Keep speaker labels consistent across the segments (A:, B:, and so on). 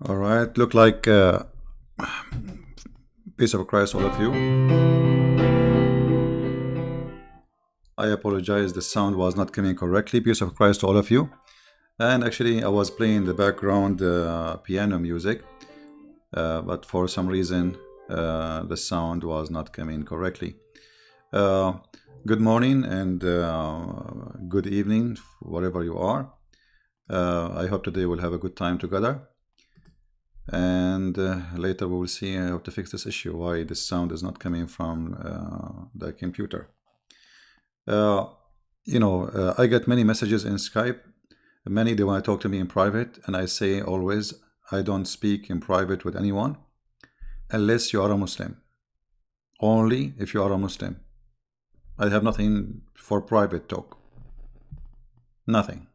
A: All right, look like peace of Christ, all of you. I apologize, the sound was not coming correctly. Peace of Christ to all of you. And actually, I was playing the background piano music, but for some reason, the sound was not coming correctly. Good morning and good evening, wherever you are. I hope today we'll have a good time together. And later we will see how to fix this issue, why this sound is not coming from the computer. I get many messages in Skype. Many, they want to talk to me in private, and I say always, I don't speak in private with anyone unless you are a Muslim. Only if you are a Muslim. I have nothing for private talk. Nothing.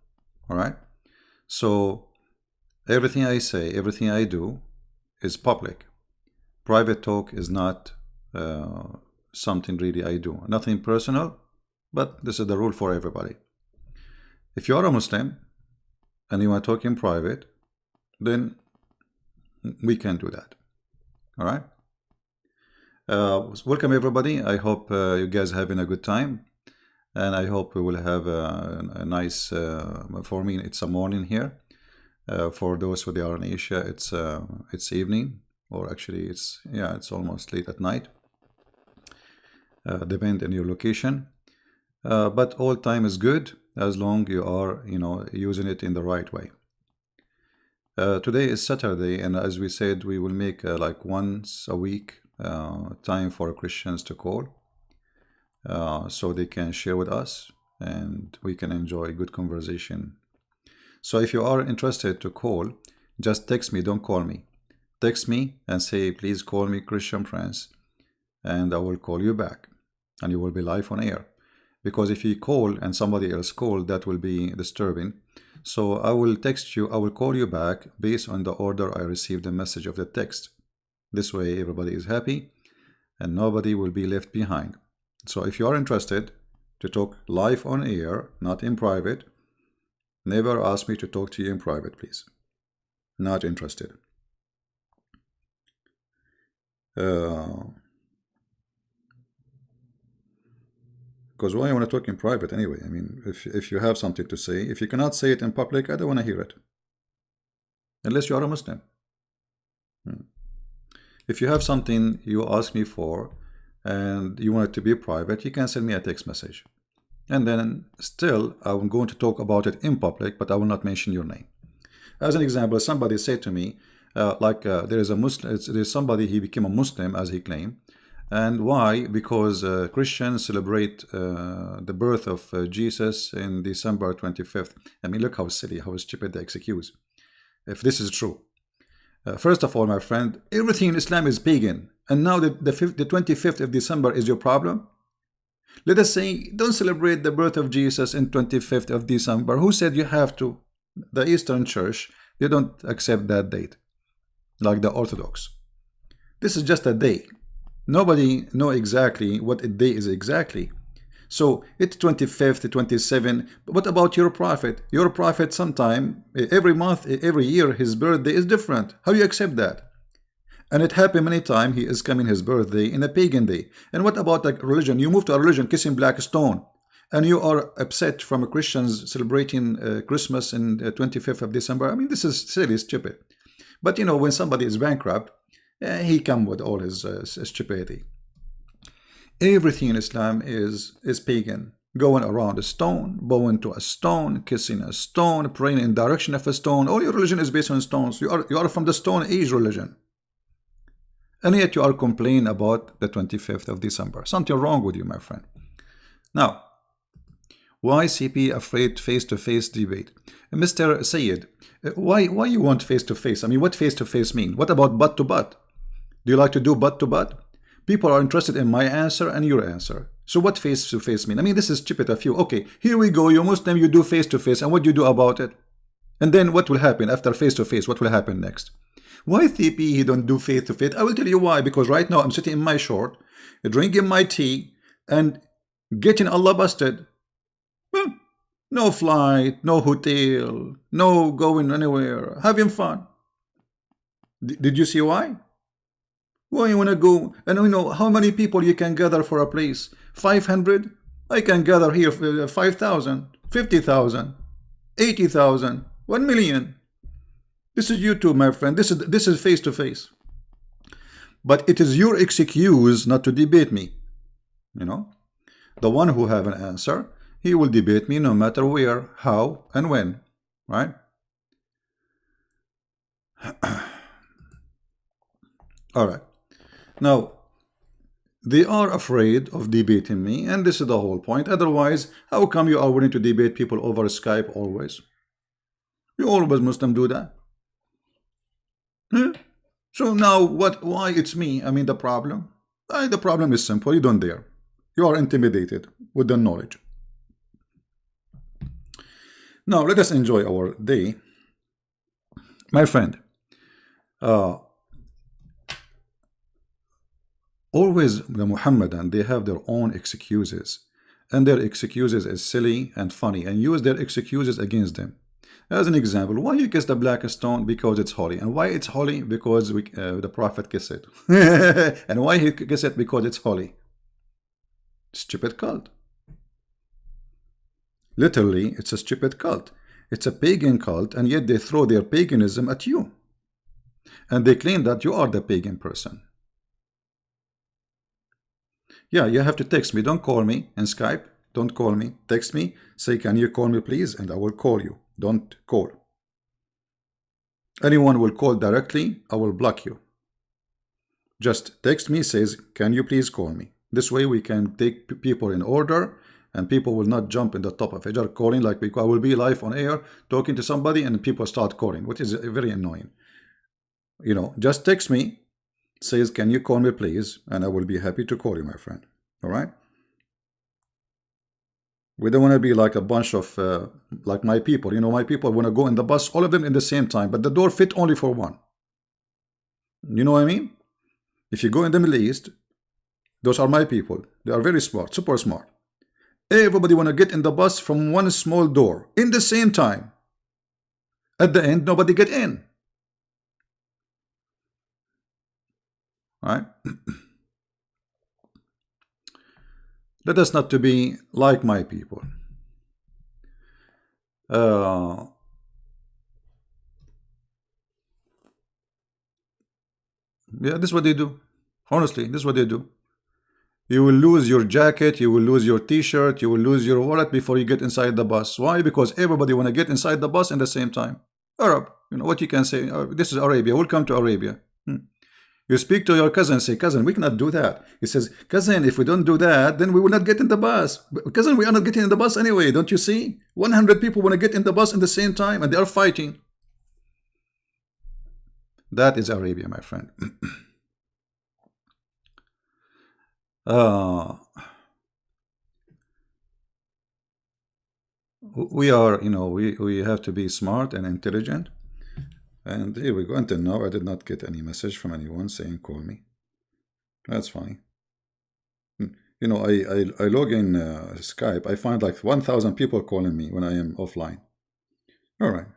A: All right? So everything I say, everything I do is public. Private talk is not something really I do. Nothing personal, but this is the rule for everybody. If you are a Muslim and you want to talk in private, then we can do that. All right? Welcome everybody. I hope you guys are having a good time, and I hope we will have a nice, for me it's a morning here. For those who are in Asia, it's evening, or actually it's almost late at night. Depend on your location, but all time is good as long you are using it in the right way. Today is Saturday, and as we said, we will make like once a week time for Christians to call, so they can share with us and we can enjoy good conversation. So if you are interested to call, just text me, don't call me. Text me and say, please call me Christian Prince, and I will call you back, and you will be live on air. Because if you call and somebody else call, that will be disturbing. So I will text you, I will call you back based on the order I received the message of the text. This way everybody is happy and nobody will be left behind. So if you are interested to talk live on air, not in private, never ask me to talk to you in private, please. Not interested. Because why I want to talk in private anyway? I mean, if you have something to say, if you cannot say it in public, I don't want to hear it. Unless you are a Muslim. If you have something you ask me for and you want it to be private, you can send me a text message. And then still, I'm going to talk about it in public, but I will not mention your name. As an example, somebody said to me, there is a Muslim, there's somebody, he became a Muslim as he claimed. And why? Because Christians celebrate the birth of Jesus in December 25th. I mean, look how silly, how stupid the excuse. If this is true. First of all, my friend, everything in Islam is pagan. And now the 25th of December is your problem? Let us say, don't celebrate the birth of Jesus in 25th of December. Who said you have to? The Eastern Church, they don't accept that date, like the Orthodox. This is just a day. Nobody know exactly what a day is exactly. So it's 25th, 27th. But what about your prophet? Your prophet sometime, every month, every year, his birthday is different. How do you accept that? And it happened many times, he is coming his birthday in a pagan day. And what about like religion? You move to a religion, kissing black stone. And you are upset from Christians celebrating Christmas in 25th of December. I mean, this is silly, stupid. But when somebody is bankrupt, he come with all his stupidity. Everything in Islam is pagan. Going around a stone, bowing to a stone, kissing a stone, praying in direction of a stone. All your religion is based on stones. You are from the Stone Age religion. And yet you are complaining about the 25th of December. Something wrong with you, my friend. Now, why CP afraid face-to-face debate? Mr. Sayed, why you want face-to-face? I mean, what face-to-face mean? What about butt-to-butt? Do you like to do butt-to-butt? People are interested in my answer and your answer. So what face-to-face mean? I mean, this is stupid of you. Okay, here we go. You're Muslim, you do face-to-face. And what do you do about it? And then what will happen after face-to-face? What will happen next? Why CP he don't do face-to-face? I will tell you why. Because right now I'm sitting in my short, drinking my tea, and getting Allah busted. Well, no flight, no hotel, no going anywhere, having fun. Did you see why? Why you want to go? And you know how many people you can gather for a place? 500? I can gather here 5,000, 50,000, 80,000, 1 million. This is YouTube, my friend. This is face to face. But it is your excuse not to debate me. You know, the one who have an answer, he will debate me no matter where, how, and when. Right? All right. Now, they are afraid of debating me, and this is the whole point. Otherwise, how come you are willing to debate people over Skype always? You always Muslim do that. So now, why it's me? I mean, the problem? The problem is simple. You don't dare. You are intimidated with the knowledge. Now, let us enjoy our day. My friend, always the Muhammadan, they have their own excuses, and their excuses is silly and funny, and use their excuses against them. As an example, why you kiss the black stone? Because it's holy. And why it's holy? Because the Prophet kissed it. And why he kissed it? Because it's holy. Stupid cult. Literally, it's a stupid cult. It's a pagan cult, and yet they throw their paganism at you. And they claim that you are the pagan person. Yeah, you have to text me. Don't call me in Skype. Don't call me. Text me. Say, can you call me, please? And I will call you. Don't call. Anyone will call directly, I will block you. Just text me, says, can you please call me? This way we can take people in order, and people will not jump in the top of Fajr calling, like I will be live on air talking to somebody and people start calling, which is very annoying. You know, just text me, says, can you call me, please? And I will be happy to call you, my friend. All right? We don't want to be like a bunch of, like my people. You know, my people want to go in the bus, all of them in the same time, but the door fit only for one. You know what I mean? If you go in the Middle East, those are my people. They are very smart, super smart. Everybody want to get in the bus from one small door in the same time. At the end, nobody get in. All right? Let us not to be like my people. Yeah, this is what they do. Honestly, this is what they do. You will lose your jacket, you will lose your t-shirt, you will lose your wallet before you get inside the bus. Why? Because everybody want to get inside the bus at the same time. Arab, you know what you can say, this is Arabia, welcome to Arabia. You speak to your cousin, say, cousin, we cannot do that. He says, cousin, if we don't do that, then we will not get in the bus. Cousin, we are not getting in the bus anyway, don't you see? 100 people want to get in the bus at the same time, and they are fighting. That is Arabia, my friend. We are, you know, we have to be smart and intelligent. And here we go. Until now, I did not get any message from anyone saying call me. That's fine. You know, I log in Skype. I find like 1,000 people calling me when I am offline. All right.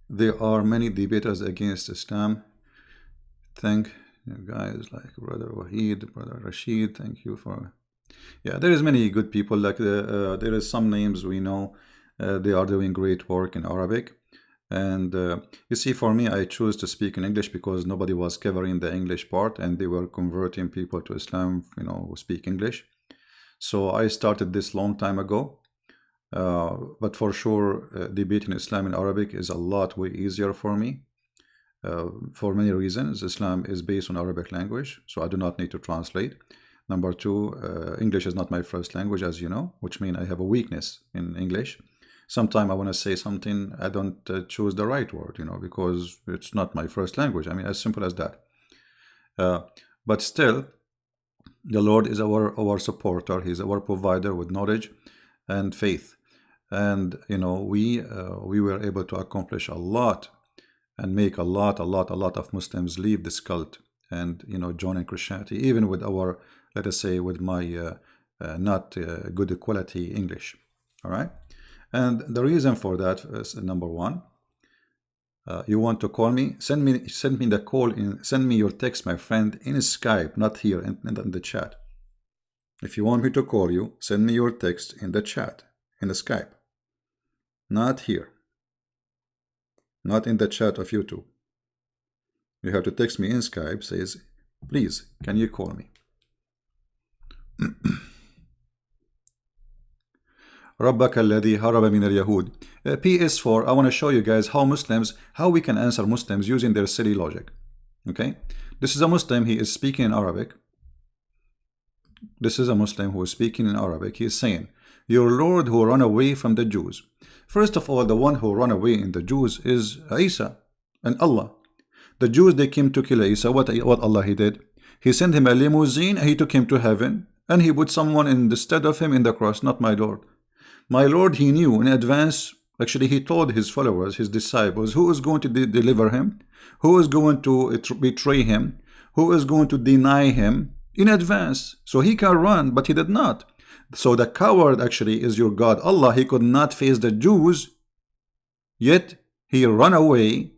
A: There are many debaters against Islam. Thank you guys like Brother Wahid, Brother Rashid. Thank you for... Yeah, there is many good people. Like there is some names we know. They are doing great work in Arabic. And you see, for me, I chose to speak in English because nobody was covering the English part, and they were converting people to Islam, you know, who speak English. So I started this long time ago. But for sure, debating Islam in Arabic is a lot way easier for me. For many reasons. Islam is based on Arabic language, so I do not need to translate. Number two, English is not my first language, as you know, which means I have a weakness in English. Sometimes I want to say something, I don't choose the right word, you know, because it's not my first language. I mean, as simple as that. But still, the Lord is our supporter. He's our provider with knowledge and faith. And, you know, we were able to accomplish a lot and make a lot of Muslims leave this cult and, you know, join in Christianity, even with our, let us say, with my not good quality English. All right. And the reason for that is, number one, You want to call me? Send me the call in. Send me your text, my friend, in Skype, not here in the chat. If you want me to call you, send me your text in the chat, in the Skype, not here, not in the chat of YouTube. You have to text me in Skype. Says, please, can you call me? ربك الذي هرب من اليهود. PS4, I want to show you guys how we can answer Muslims using their silly logic. Okay, this is a Muslim. He is speaking in Arabic. This is a Muslim who is speaking in Arabic. He is saying, your Lord who ran away from the Jews. First of all, the one who ran away in the Jews is Isa and Allah. The Jews, they came to kill Isa. What Allah he did? He sent him a limousine and he took him to heaven, and he put someone in the stead of him in the cross, not my Lord. My Lord, he knew in advance. Actually, he told his followers, his disciples, who is going to deliver him, who is going to betray him, who is going to deny him in advance. So he can run, but he did not. So the coward actually is your God, Allah. He could not face the Jews, yet he ran away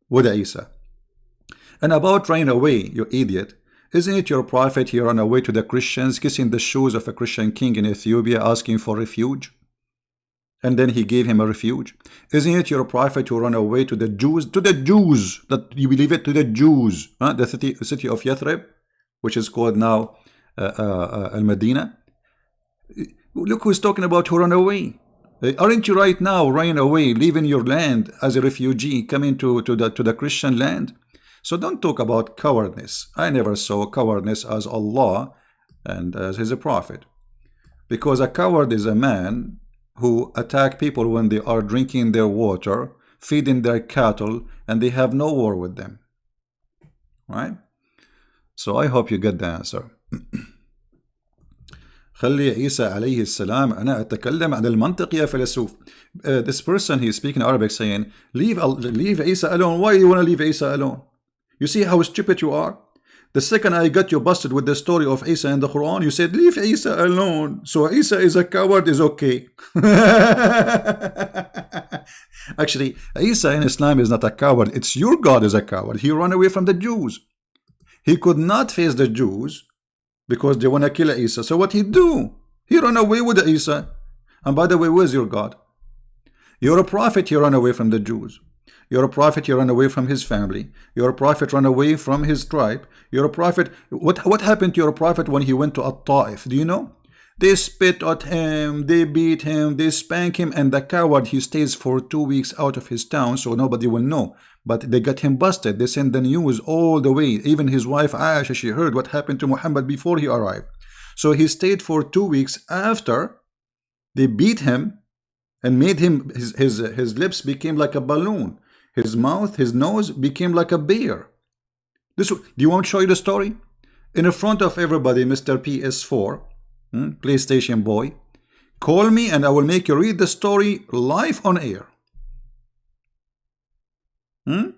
A: with Isa. And about running away, you idiot, isn't it your prophet he ran away to the Christians, kissing the shoes of a Christian king in Ethiopia, asking for refuge? And then he gave him a refuge. Isn't it your prophet who ran away to the Jews? To the Jews, that you believe it, to the Jews. The city of Yathrib, which is called now Al-Medina. Look who's talking about who ran away. Aren't you right now running away, leaving your land as a refugee, coming to the Christian land? So don't talk about cowardness. I never saw cowardness as Allah and as his prophet. Because a coward is a man who attack people when they are drinking their water, feeding their cattle, and they have no war with them. Right? So I hope you get the answer. خلي عيسى عليه السلام أنا أتكلم عن المنطق يا فيلسوف. This person, he's speaking Arabic, saying, leave Isa alone. Why do you want to leave Isa alone? You see how stupid you are? The second I got you busted with the story of Isa in the Quran, you said, leave Isa alone. So Isa is a coward, is okay. Actually, Isa in Islam is not a coward. It's your God is a coward. He ran away from the Jews. He could not face the Jews because they want to kill Isa. So what he do? He ran away with Isa. And by the way, where's your God? You're a prophet, he ran away from the Jews. You're a prophet, you run away from his family. You're a prophet, run away from his tribe. You're a prophet. What happened to your prophet when he went to At-Ta'if? Do you know? They spit at him, they beat him, they spank him, and the coward, he stays for 2 weeks out of his town so nobody will know. But they got him busted. They sent the news all the way. Even his wife Aisha, she heard what happened to Muhammad before he arrived. So he stayed for 2 weeks after they beat him and made him, his lips became like a balloon. His mouth, his nose became like a bear. Do you want to show you the story? In front of everybody, Mr. PS4, PlayStation boy, call me and I will make you read the story live on air. Do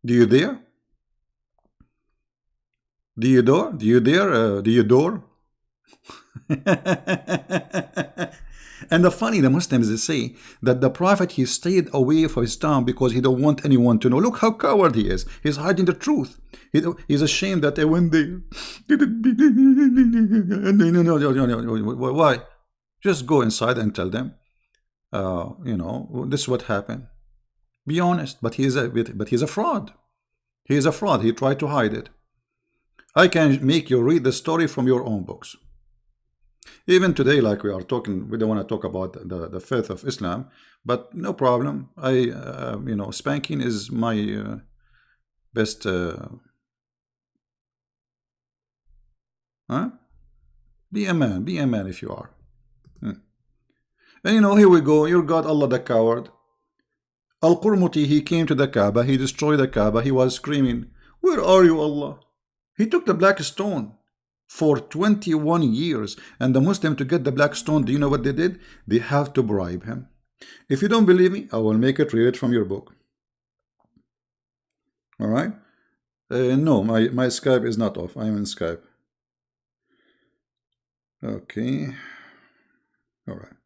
A: you dare? Do you dare? Do you dare? Do you dare? And the Muslims, they say that the prophet, he stayed away from his town because he don't want anyone to know. Look how coward he is. He's hiding the truth. He's ashamed that when they why? Just go inside and tell them, this is what happened. Be honest. But he's a fraud. He is a fraud. He tried to hide it. I can make you read the story from your own books. Even today, like we are talking, we don't want to talk about the faith of Islam, but no problem. Spanking is my best. Be a man if you are. And here we go. Your God, Allah the coward. Al-Qurmuti, he came to the Kaaba, he destroyed the Kaaba, he was screaming, where are you, Allah? He took the black stone for 21 years, and the Muslim, to get the black stone, do you know what they did? They have to bribe him. If you don't believe me, I will make it read it from your book. All right? No, my Skype is not off. I am in Skype. Okay. All right.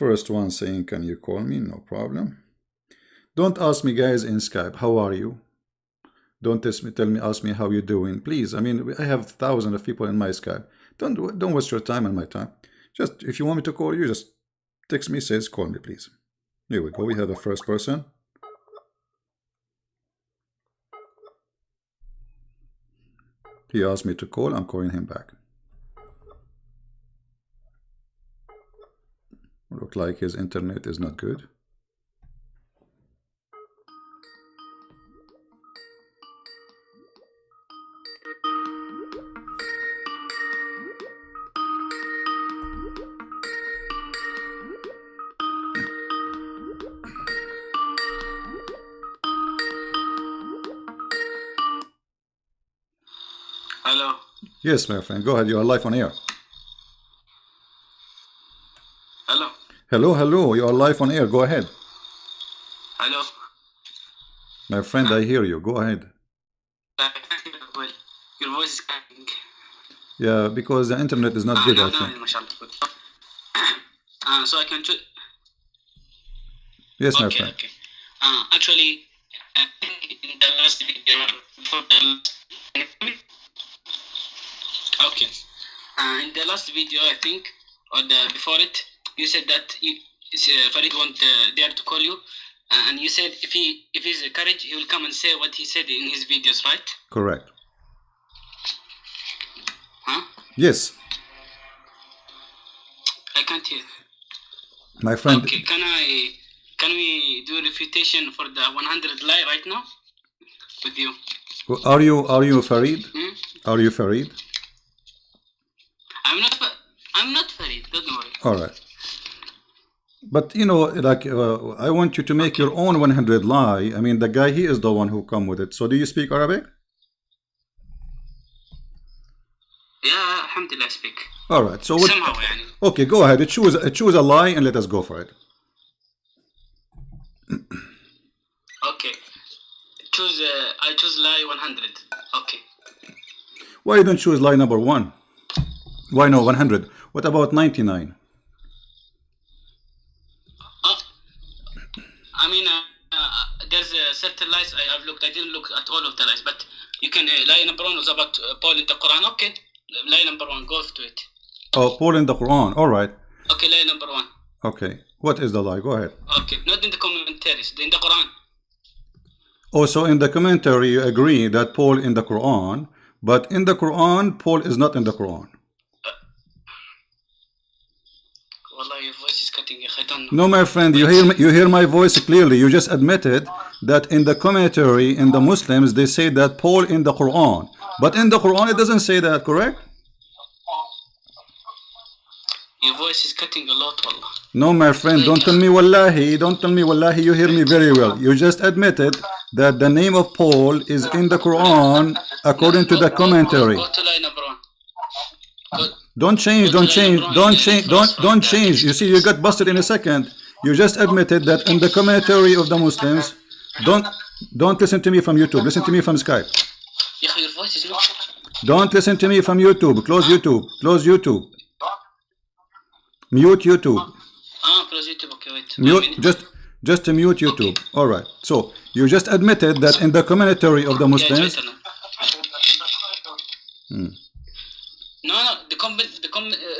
A: First one saying, can you call me? No problem. Don't ask me, guys, in Skype, how are you? Don't ask me how you doing, please. I mean, I have thousands of people in my Skype. Don't waste your time and my time. Just, if you want me to call you, just text me, says, call me, please. Here we go. We have the first person. He asked me to call. I'm calling him back. Look like his internet is not good.
B: Hello.
A: Yes, my friend. Go ahead. You are live on air.
B: Hello.
A: Hello, hello. You are live on air. Go ahead.
B: Hello.
A: My friend, I hear you. Go ahead.
B: Your voice is coming.
A: Yeah, because the internet is not good, I think.
B: So I can choose.
A: Yes, my
B: Okay,
A: friend.
B: okay. Actually, in the last video, okay. In the last video, I think, or before it, you said that Farid won't dare to call you, and you said if he's courage, he will come and say what he said in his videos, right?
A: Correct.
B: Huh?
A: Yes.
B: I can't hear.
A: My friend.
B: Okay, can we do refutation for the 100 lie right now with you?
A: Are you Farid?
B: Hmm?
A: Are you Farid?
B: I'm not Farid, don't worry.
A: All right. But you know, like I want you to make your own 100 lie. I mean, the guy, he is the one who come with it. So do you speak Arabic?
B: Yeah, alhamdulillah, I speak.
A: All right. So what,
B: somehow, يعني.
A: okay, go ahead. Choose a lie and let us go for it.
B: Okay. I choose lie 100. Okay.
A: Why you don't choose lie number 1? Why no 100? What about 99?
B: I mean, there's certain lies I've looked. I didn't look at all of the lies, but you can. Lie number 1 was about Paul in the Quran. Okay. Lie number 1, go to it.
A: Oh, Paul in the Quran. All right.
B: Okay, lie number 1.
A: Okay. What is the lie? Go ahead.
B: Okay, not in the commentaries, in the Quran.
A: Oh, so in the commentary you agree that Paul in the Quran, but in the Quran, Paul is not in the Quran.
B: Wallah, your voice is cutting. I don't know.
A: No, my friend, you hear my voice clearly. You just admitted that in the commentary in the Muslims they say that Paul in the Quran, but in the Quran it doesn't say that, correct?
B: Your voice is cutting a lot, wallah.
A: No, my friend, don't tell me wallahi. Don't tell me wallahi. You hear me very well. You just admitted that the name of Paul is in the Quran according to the commentary.
B: Go to lie number 1.
A: Don't change. Don't change. You see, you got busted in a second. You just admitted that in the commentary of the Muslims. Don't listen to me from YouTube. Listen to me from Skype.
B: Your voice is not.
A: Don't listen to me from YouTube. Close YouTube. Close YouTube. Mute YouTube.
B: Close YouTube. Okay, wait.
A: Mute. Just to mute YouTube.
B: Okay.
A: All right. So you just admitted that in the commentary of the Muslims.
B: No.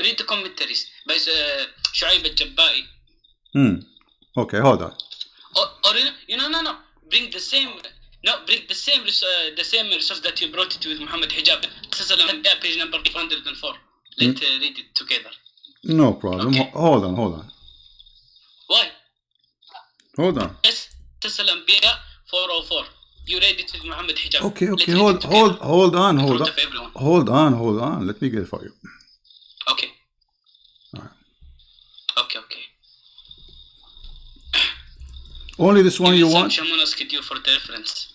B: Read the commentaries by Shu'aib al-Jabba'i.
A: Okay, hold on.
B: Or no. Bring the same. No, bring the same resource that you brought it with Muhammad Hijab. Page number 404. Let's read it together.
A: No problem.
B: Okay.
A: Hold on.
B: Why?
A: Hold on.
B: Qasas al-Anbiya 404. You read it with Muhammad Hijab.
A: Okay. Hold on. Let me get it for you.
B: Okay.
A: All right.
B: Okay.
A: Only this one you want?
B: Someone asked you for the reference.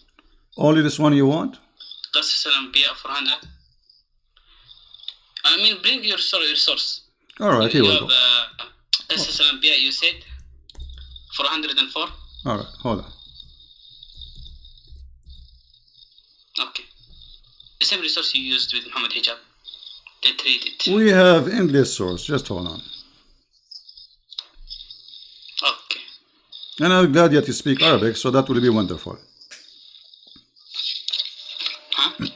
A: Only this one you want?
B: Qasas al-Anbiya 400. I mean, bring your source.
A: All right, here we go.
B: Qasas al-Anbiya, you said 404.
A: All right, hold on.
B: Okay. The same resource you used with Muhammad Hijab. Let's read it.
A: We have endless source. Just hold on. And I'm glad that you speak Arabic, so that will be wonderful.
B: Huh?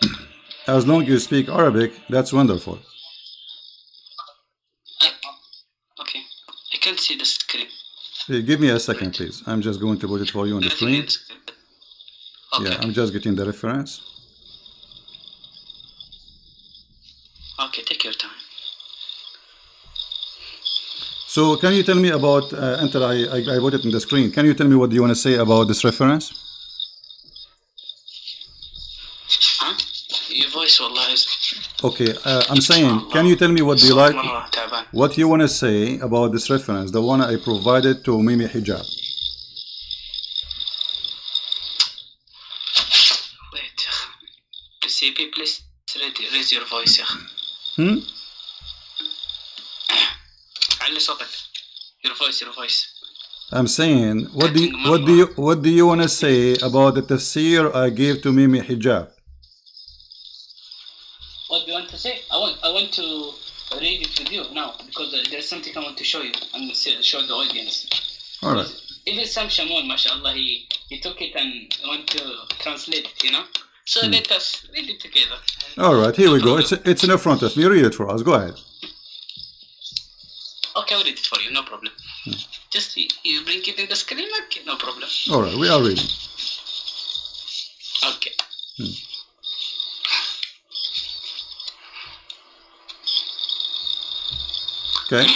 A: As long as you speak Arabic, that's wonderful.
B: Okay. I can't see the screen.
A: Hey, give me a second, please. I'm just going to put it for you on the
B: Nothing in
A: screen.
B: the screen. Okay.
A: Yeah, I'm just getting the reference.
B: Okay, take your time.
A: So can you tell me about, until I put it in the screen, can you tell me what do you want to say about this reference?
B: Huh? Your voice, wallah, is...
A: Okay, I'm saying, can you tell me what do you like, what you want to say about this reference, the one I provided to Mimi Hijab?
B: Wait, CP, please raise your voice, يا أخي. علي صوتك. Your voice.
A: I'm saying, what do you want to say about the tafsir I gave to Mimi Hijab?
B: What do you want to say? I want to read it with you now because there's something I want to show you and show the audience.
A: All right.
B: Even Sam Shamoun, mashallah, he took it and want to translate it, you know. So let us read it together.
A: All right, here we go. It's in front of me. Read it for us. Go ahead.
B: Okay, I'll read it for you. No problem. Just you bring it in the screen. Okay, no problem.
A: All right, we are reading.
B: Okay.
A: Okay.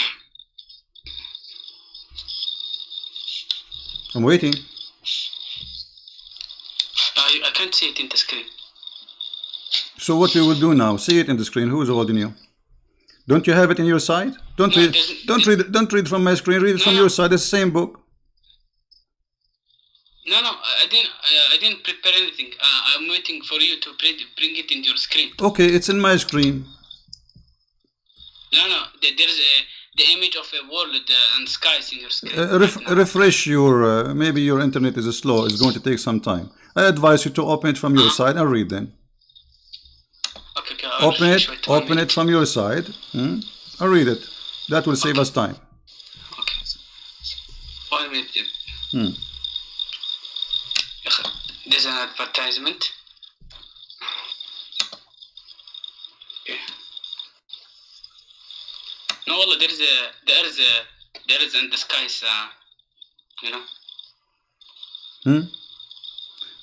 A: I'm waiting.
B: I can't see it in the screen.
A: So what we will do now? See it in the screen. Who is holding you? Don't you have it in your side? Don't read from my screen. Read it from your side. It's the same book.
B: No, I didn't prepare anything. I'm waiting for you to bring it in your screen.
A: Okay, it's in my screen.
B: No, there's the image of a world and skies in your screen.
A: Refresh your, maybe your internet is slow. It's going to take some time. I advise you to open it from your side and read them.
B: Okay,
A: open it from your side and read it. That will save us time.
B: Okay. 1 minute. There's an advertisement. Okay. No, Allah, there is in the skies, you know.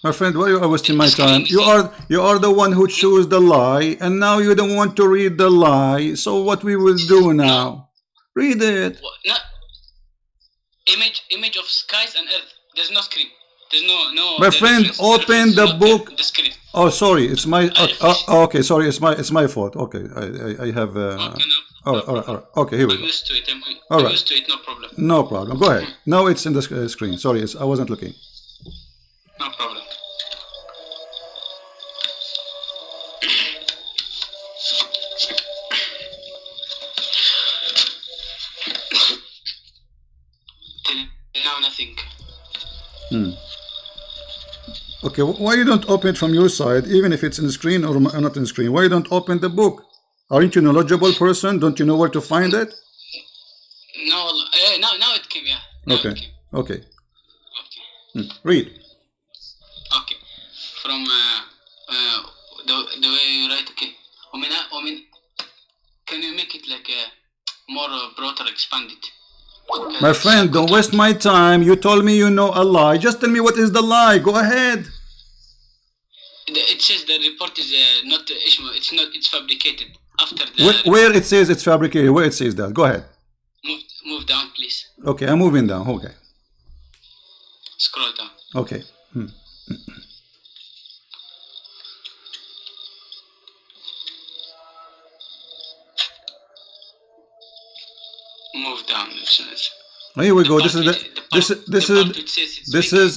A: My friend, why you are wasting my time? You are the one who chose the lie, and now you don't want to read the lie. So what we will do now? Read it.
B: No. Image of skies and earth. There's no screen. There's no.
A: My friend, open the book.
B: The screen.
A: Oh, sorry, it's my. Okay, sorry, it's my fault. Okay, I have.
B: Okay, no.
A: All right. Okay, here we go.
B: I'm used to it.
A: All right.
B: Used to it. No problem.
A: No problem. Go ahead. Now it's in the screen. Sorry, I wasn't looking.
B: No problem. Now nothing.
A: Okay, why you don't open it from your side, even if it's in the screen or not in the screen? Why you don't open the book? Aren't you a knowledgeable person? Don't you know where to find it?
B: No, now it came, yeah.
A: Okay. Read.
B: Okay. From the way you write, okay. Can you make it like a more broader, expanded?
A: My friend, don't waste my time. You told me you know a lie. Just tell me what is the lie. Go ahead.
B: It says the report is not Ishmael. It's fabricated after the.
A: Where it says it's fabricated? Where it says that? Go ahead.
B: Move down, please.
A: Okay, I'm moving down. Okay.
B: Scroll down.
A: Okay.
B: Move down.
A: Here we go. This is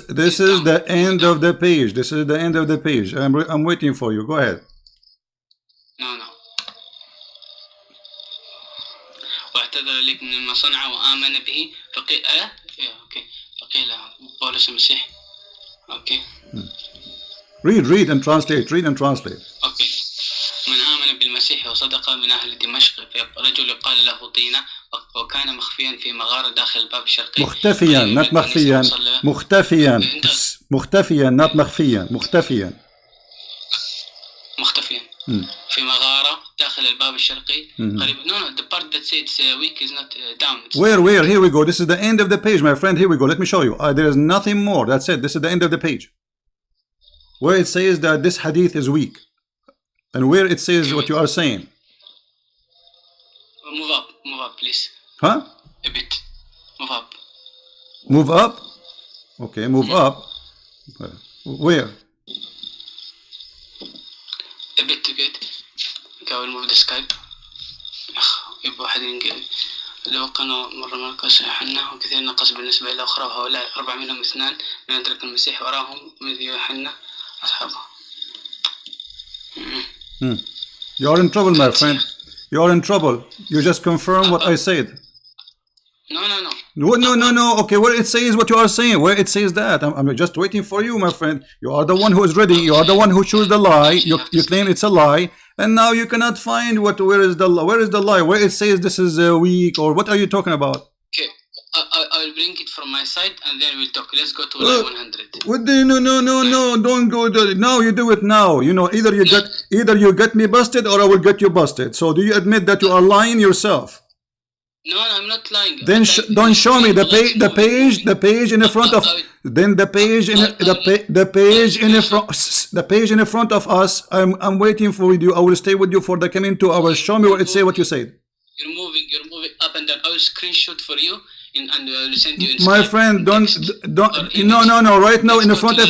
A: the end of the page. This is the end of the page. I'm waiting for you. Go ahead.
B: No. واعتذر لك مما صنع وآمن به فقيل بولس المسيح. Okay.
A: Read and translate.
B: Okay. من آمن بالمسيح وصدق من أهل دمشق رجل يقال له طينة وكان مخفيا في مغارة داخل الباب الشرقي.
A: مختفيا not مخفيا مختفيا مختفيا not مخفيا مختفيا
B: في مغارة داخل الباب الشرقي قريب. No, the part that says weak is not down.
A: Where? Here we go. This is the end of the page, my friend. Here we go. Let me show you. There is nothing more. That's it. This is the end of the page. Where it says that this hadith is weak. And where it says what you are saying.
B: Move up, please.
A: Huh?
B: A bit.
A: Move up? Okay, move up. Where?
B: A bit. I will move the Skype. يبقى واحد لو كانوا مرة مركز حنا وكثير نقص بالنسبة إلى أخرى وهؤلاء 4 منهم 2 من يترك المسيح وراهم مثل يوحنا أصحابه.
A: You are in trouble, my friend. You are in trouble. You just confirm what I said. No. Okay, where it says what you are saying, where it says that. I'm just waiting for you, my friend. You are the one who is ready. You are the one who chose the lie. You claim it's a lie. And now you cannot find where is the lie, where it says this is weak, or what are you talking about?
B: Okay, I will bring it from my side and then we'll talk. Let's go to line 100.
A: What the, no, don't go there. Now you do it now. You know, either you get me busted or I will get you busted. So do you admit that you are lying yourself?
B: No, I'm not lying.
A: Then don't show me the page in the front of. Then the page in the front of us. I'm waiting for you. I will stay with you for the coming 2 hours. Show me what it say. What you said.
B: You're moving up and down. I will screenshot for you and I will send you.
A: My friend, don't. No. Right now in the front of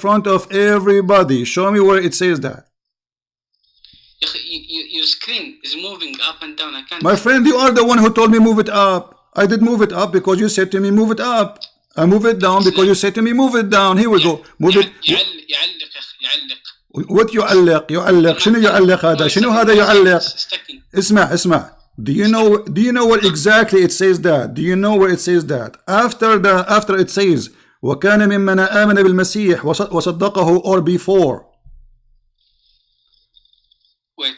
A: front of everybody. Show me where it says that.
B: Your screen is moving up and down. I can't.
A: My friend, you are the one who told me move it up. I did move it up because you said to me move it up. I move it down because you said to me move it down. Here we go. Move it.
B: يعلق.
A: What يعلق؟ شنو يعلق هذا؟ شنو هذا يعلق؟ اسمع. Do you know what exactly it says that? Do you know where it says that? After it says وكان ممن آمن بالمسيح وصدقه or before.
B: Wait.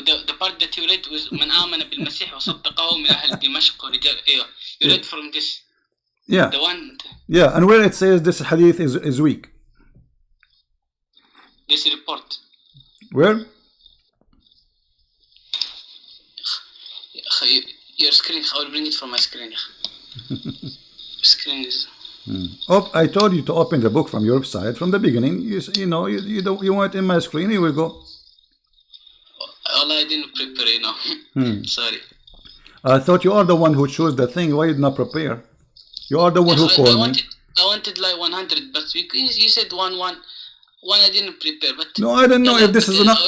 B: The part that you read was من آمن بالمسيح وصدقه من أهل دمشق ورجال. You read from this.
A: Yeah.
B: The one.
A: Yeah, and where it says this hadith is weak.
B: This report.
A: Where?
B: Your screen. I will bring it from my screen. Screen is.
A: Oh, I told you to open the book from your side from the beginning. You want it in my screen. Here we go.
B: I didn't prepare, Sorry.
A: I thought you are the one who chose the thing. Why did not prepare? You are the one who called me.
B: I wanted like 100, but you said one I didn't prepare. But
A: no, I don't know if this is not.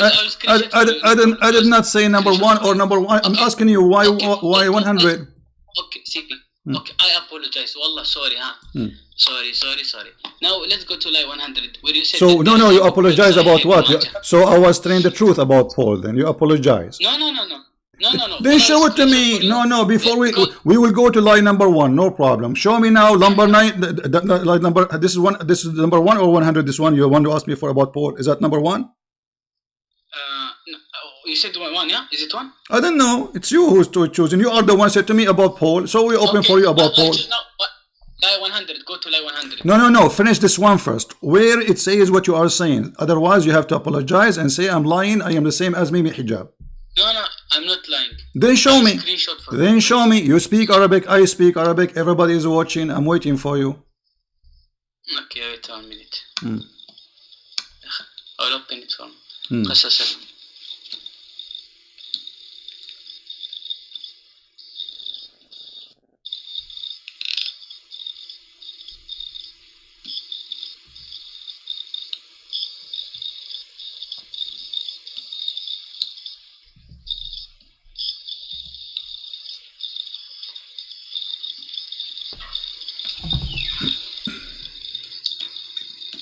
A: I did not say number 1 or number 1. I'm asking you why 100.
B: Okay, CP. Okay, I apologize. Wallah, sorry, Sorry. Now let's go to line 100 where you said.
A: So no, you apologize about what? So I was telling the truth about Paul. Then you apologize.
B: No.
A: Then show it to me. No. Before we will go to line number 1. No problem. Show me now number 9. Line number. This is number 1 or 100. This one you want to ask me for about Paul. Is that number 1?
B: You said 1, yeah? Is it 1?
A: I don't know. It's you who's choosing. You are the one said to me about Paul. So we open for you about Paul.
B: Line 100. Go to line 100.
A: No. Finish this one first. Where it says what you are saying. Otherwise, you have to apologize and say I'm lying. I am the same as Mimi Hijab.
B: No, I'm not lying.
A: Then show me. You speak Arabic. I speak Arabic. Everybody is watching. I'm waiting for you.
B: Okay, wait 1 minute. I'll open it for me.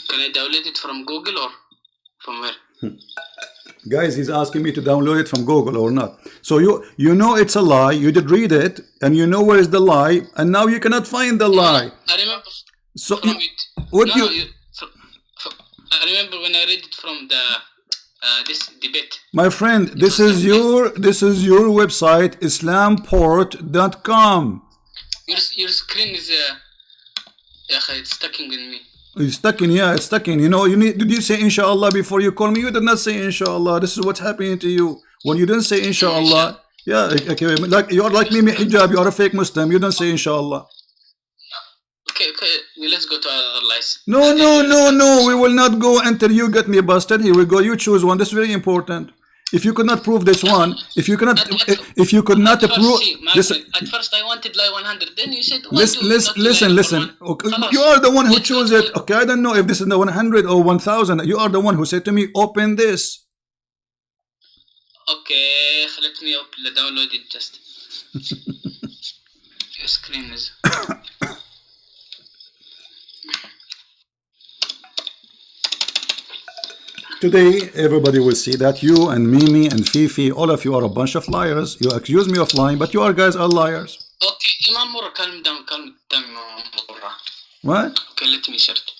B: Can I download it from Google or from where?
A: Guys, he's asking me to download it from Google or not. So you know it's a lie. You did read it, and you know where is the lie, and now you cannot find the lie.
B: I remember.
A: So
B: from it.
A: What
B: I remember when I read it from this debate.
A: My friend, this is your website, islamport.com.
B: Your screen is it's stuck in me.
A: It's stuck in, yeah, it's stuck in. You know, did you say inshallah before you call me? You did not say inshallah. This is what's happening to you. When you didn't say inshallah, yeah, okay, like you're like Mimi Hijab, you are a fake Muslim, you don't say inshallah.
B: Okay, let's go to other lies.
A: No, we will not go until you get me busted. Here we go, you choose one. This is very important. If you could not prove this one, if you could not prove, listen.
B: At first I wanted lie 100, then you said,
A: listen. Okay. You are the one who chose it. Okay, I don't know if this is the 100 or 1000. You are the one who said to me, open this.
B: Okay, let me download it just. Your screen is...
A: Today, everybody will see that you and Mimi and Fifi, all of you are a bunch of liars. You accuse me of lying, but you are guys are liars.
B: Okay, Imam Murrah, calm down, Imam Murrah.
A: What?
B: Okay, let me share it.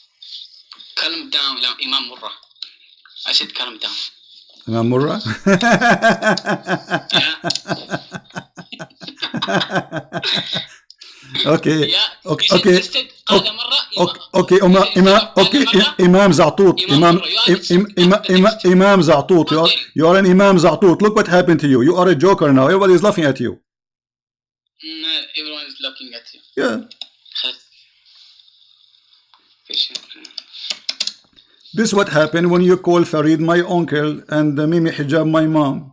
B: Calm down, Imam Murrah. I said calm down.
A: Imam Murrah? Okay.
B: Yeah.
A: Okay. Imam Za'tut. Imam Za'tut. You are an Imam Za'tut. Look what happened to you. You are a joker now. Everybody is laughing at you.
B: Everyone is looking at you.
A: Yeah. This is what happened when you call Farid my uncle and Mimi Hijab my mom.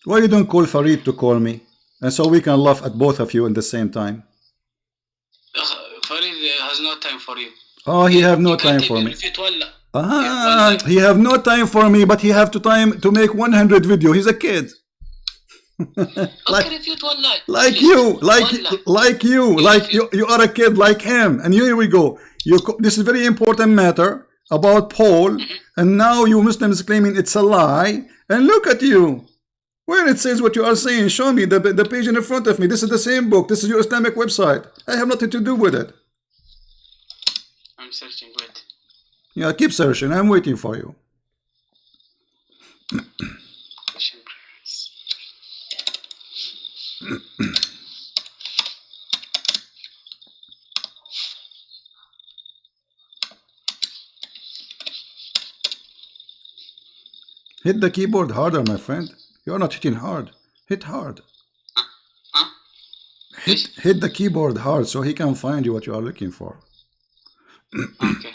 A: Why you don't call Farid to call me? And so we can laugh at both of you in the same time.
B: Farid has no time for you.
A: Oh, he have no time for me. He have no time for me, but he have time to make 100 video. He's a kid. like you are a kid like him. And here we go. This is very important matter about Paul, and now you Muslims claiming it's a lie. And look at you. Where it says what you are saying, show me the page in front of me. This is the same book. This is your Islamic website. I have nothing to do with it.
B: I'm searching, wait.
A: Yeah, keep searching. I'm waiting for you. Hit the keyboard harder, my friend. You're not hitting hard. Hit hard. Hit the keyboard hard so he can find you what you are looking for.
B: Okay.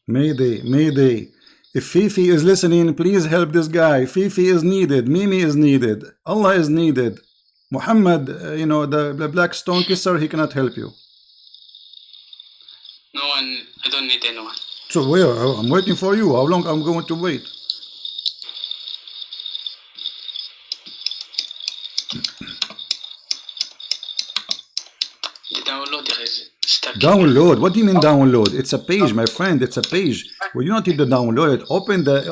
A: Mayday. If Fifi is listening, please help this guy. Fifi is needed. Mimi is needed. Allah is needed. Muhammad, the black stone kisser, he cannot help you.
B: No one, I don't need anyone.
A: So where? I'm waiting for you. How long I'm going to wait?
B: The downloader is stuck.
A: Download? What do you mean download? It's a page, my friend. It's a page. Well, you don't need to download it. Open their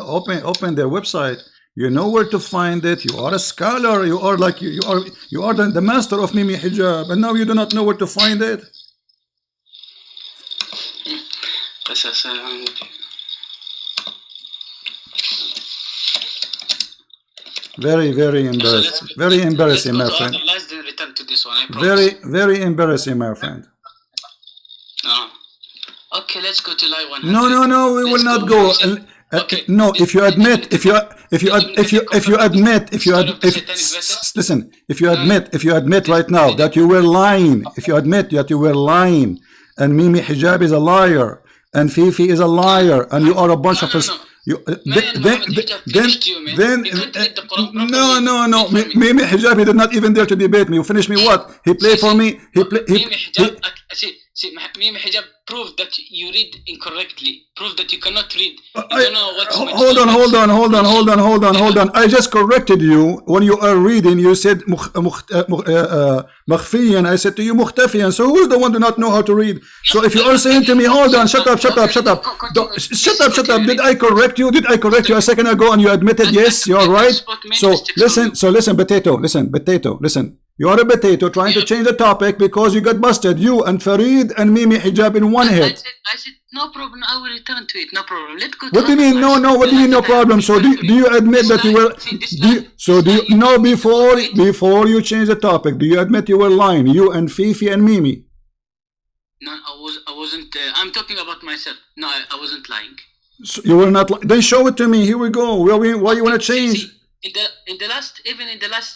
A: website. You know where to find it. You are a scholar. You are like you are the master of Mimi Hijab, and now you do not know where to find it. Very embarrassing. Very embarrassing, my friend.
B: Very
A: embarrassing, my friend.
B: let's go to lie 100.
A: No, we will not go.
B: Okay.
A: No, if you admit, if you admit right now that you were lying, if you admit that you were lying, and Mimi Hijab is a liar, and Fifi is a liar, and you are a bunch of us. Then no. Mimi Hijab, he did not even dare to debate me. You finish me what? He played for me.
B: Mimi Hijab proved that you read incorrectly. Proved that you cannot read. You
A: don't know what's hold on. I just corrected you when you are reading. You said مخفيا. I said to you مختفيا. So who's the one who do not know how to read? So if you are saying to me, hold on, shut up. Shut up. Did I correct you? A second ago and you admitted yes, you are right. So listen, potato. Listen. You are a potato trying to change the topic because you got busted. You and Farid and Mimi Hijab in one hit.
B: I said no problem. I will return to it. No problem. Let's go.
A: What do you mean no? What do you mean no problem? So do you admit that you were? Before you change the topic, do you admit you were lying? You and Fifi and Mimi.
B: No, I wasn't. I'm talking about myself. No, I wasn't lying.
A: So you were not. Then show it to me. Here we go. Why you want to change?
B: In the last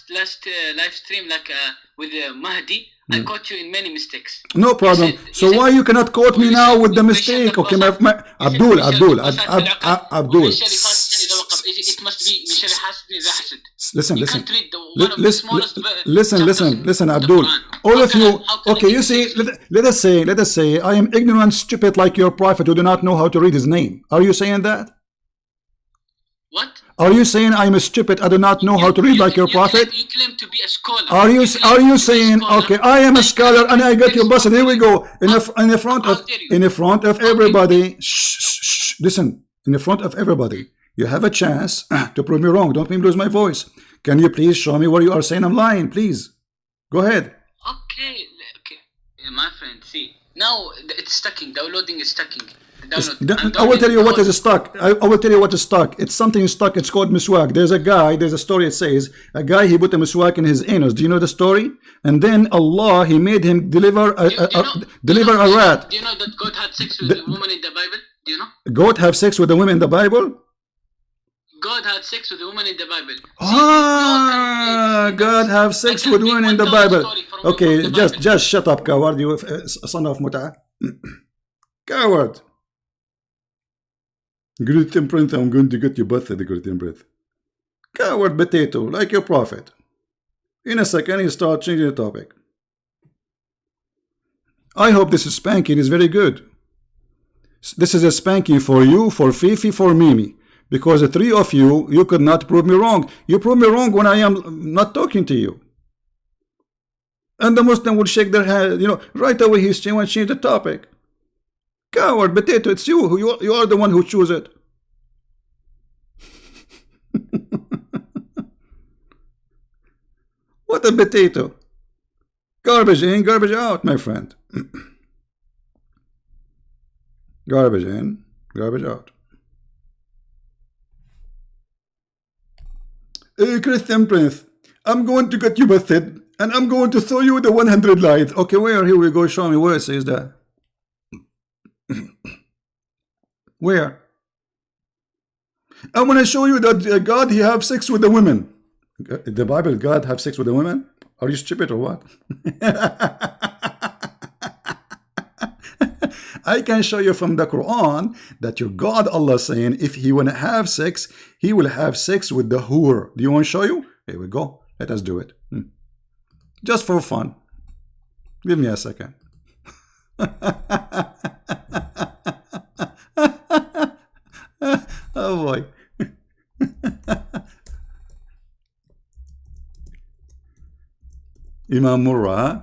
B: live stream, like with Mahdi, I caught you in many mistakes.
A: No problem. So why you cannot quote me now with the mistake? Okay, Abdul.
B: It must be
A: Listen, Abdul. All of you. Okay, you see. Let us say I am ignorant, stupid like your prophet who do not know how to read his name. Are you saying that?
B: What?
A: Are you saying I'm a stupid? I do not know how to read like your prophet.
B: You claim to be a scholar.
A: Are you saying okay? I am a scholar and I got you busted. Here we go in the front of everybody. Shh. Listen, in the front of everybody, you have a chance to prove me wrong. Don't make me lose my voice. Can you please show me where you are saying I'm lying? Please, go ahead.
B: Okay, my friend. See, now it's stucking. Downloading is stucking.
A: I will tell you what is stuck. I will tell you what is stuck. It's something stuck. It's called miswak. There's a story. It says a guy, he put a miswak in his anus. Do you know the story? And then Allah, he made him deliver a rat.
B: Do you know that God had sex with a woman in the Bible? Do you know?
A: God have sex with a woman in the Bible?
B: God had sex with a woman in the Bible.
A: God have sex with women in the Bible. Okay, just shut up, coward, you son of muta. Coward. Great imprint, I'm going to get you both at the great imprint. Coward potato, like your prophet. In a second, you start changing the topic. I hope this spanking is very good. This is a spanking for you, for Fifi, for Mimi. Because the three of you, you could not prove me wrong. You prove me wrong when I am not talking to you. And the Muslim would shake their head, right away he's going to change the topic. Coward potato, it's you. You are the one who choose it. What a potato. Garbage in, garbage out, my friend. Garbage in, garbage out. Hey, Christian Prince, I'm going to get you busted and I'm going to throw you the 100 light. Okay, where? Here we go. Show me where it says that. Where? I want to show you that God, he have sex with the women. The Bible, God have sex with the women? Are you stupid or what? I can show you from the Quran that your God Allah saying if he want to have sex, he will have sex with the whore. Do you want to show you? Here we go. Let us do it. Just for fun. Give me a second. Oh boy. Imam Murrah.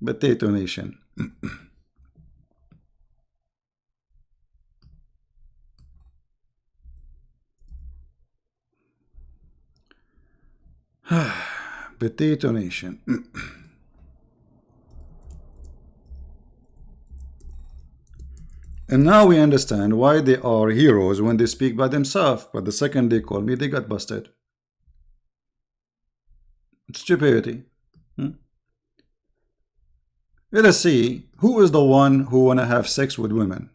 A: Potato Nation. Potato Nation. And now we understand why they are heroes when they speak by themselves, but the second they call me, they got busted. It's stupidity. Let us see, who is the one who want to have sex with women?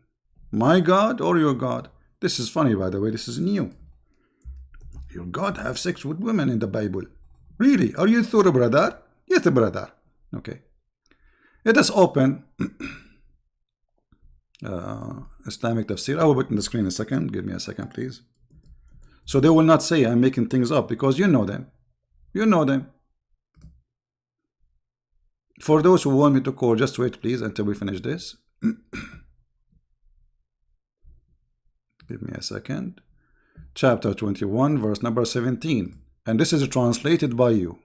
A: My God or your God? This is funny, by the way. This is new. Your God have sex with women in the Bible. Really? Are you sure, brother? Yes, brother. Okay. Let us open Islamic Tafsir. I will put in the screen in a second. Give me a second, please. So they will not say I'm making things up, because you know them. You know them. For those who want me to call, just wait, please, until we finish this. Give me a second. Chapter 21, verse number 17. And this is translated by you,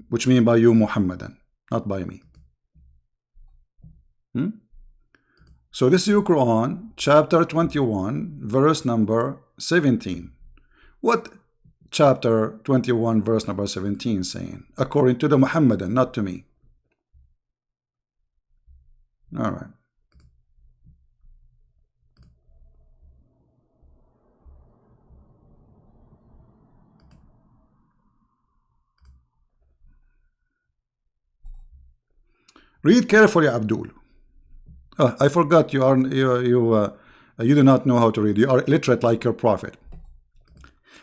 A: which means by you, Muhammadan, not by me. So this is your Quran, chapter 21, verse number 17. What chapter 21, verse number 17 saying? According to the Muhammadan, not to me. All right. Read carefully, Abdul. Oh, I forgot you do not know how to read. You are illiterate like your prophet.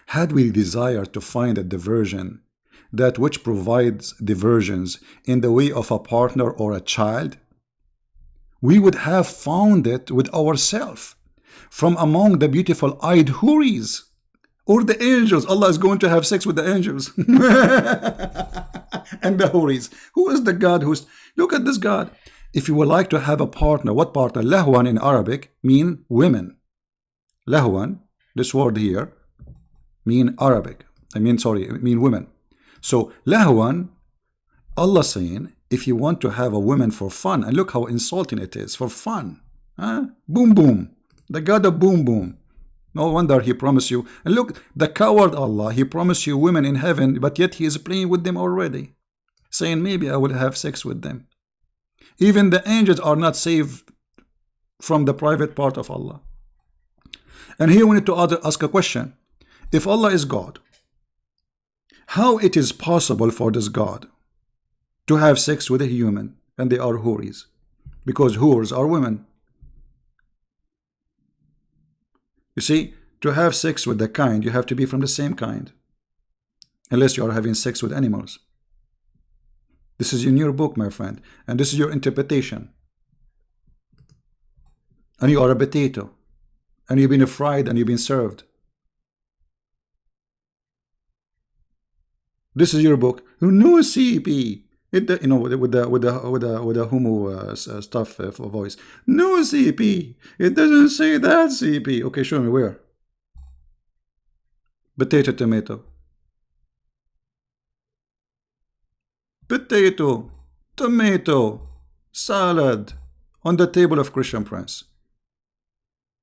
A: Had we desire to find a diversion, that which provides diversions in the way of a partner or a child, we would have found it with ourselves from among the beautiful eyed houris or the angels. Allah is going to have sex with the angels and the houris. Who is the God who's... Look at this God. If you would like to have a partner, what partner? Lahwan in Arabic mean women. Lahwan, this word here, mean Arabic. Mean women. So Lahwan, Allah saying, if you want to have a woman for fun, and look how insulting it is, for fun. Boom boom. The God of boom boom. No wonder he promised you. And look, the coward Allah, he promised you women in heaven, but yet he is playing with them already, saying maybe I will have sex with them. Even the angels are not saved from the private part of Allah. And here we need to ask a question. If Allah is God, how it is possible for this God to have sex with a human and they are houris? Because whores are women. You see, to have sex with the kind, you have to be from the same kind, unless you are having sex with animals. This is in your book, my friend, and this is your interpretation. And you are a potato, and you've been fried and you've been served. This is your book. No CP. With the homo stuff voice. No CP. It doesn't say that CP. Okay, show me where. Potato, tomato. Potato, tomato, salad on the table of Christian Prince.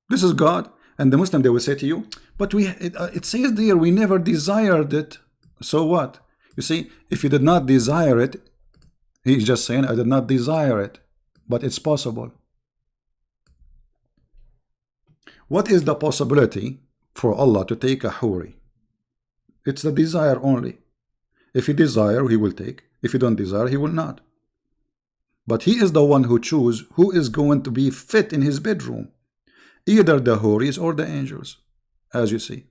A: This is God. And the Muslim, they will say to you, but it says there we never desired it. So what? You see, if you did not desire it, he's just saying, I did not desire it, but it's possible. What is the possibility for Allah to take a houri? It's the desire only. If he desire, he will take. If he don't desire, he will not. But he is the one who chooses who is going to be fit in his bedroom, either the houris or the angels, as you see.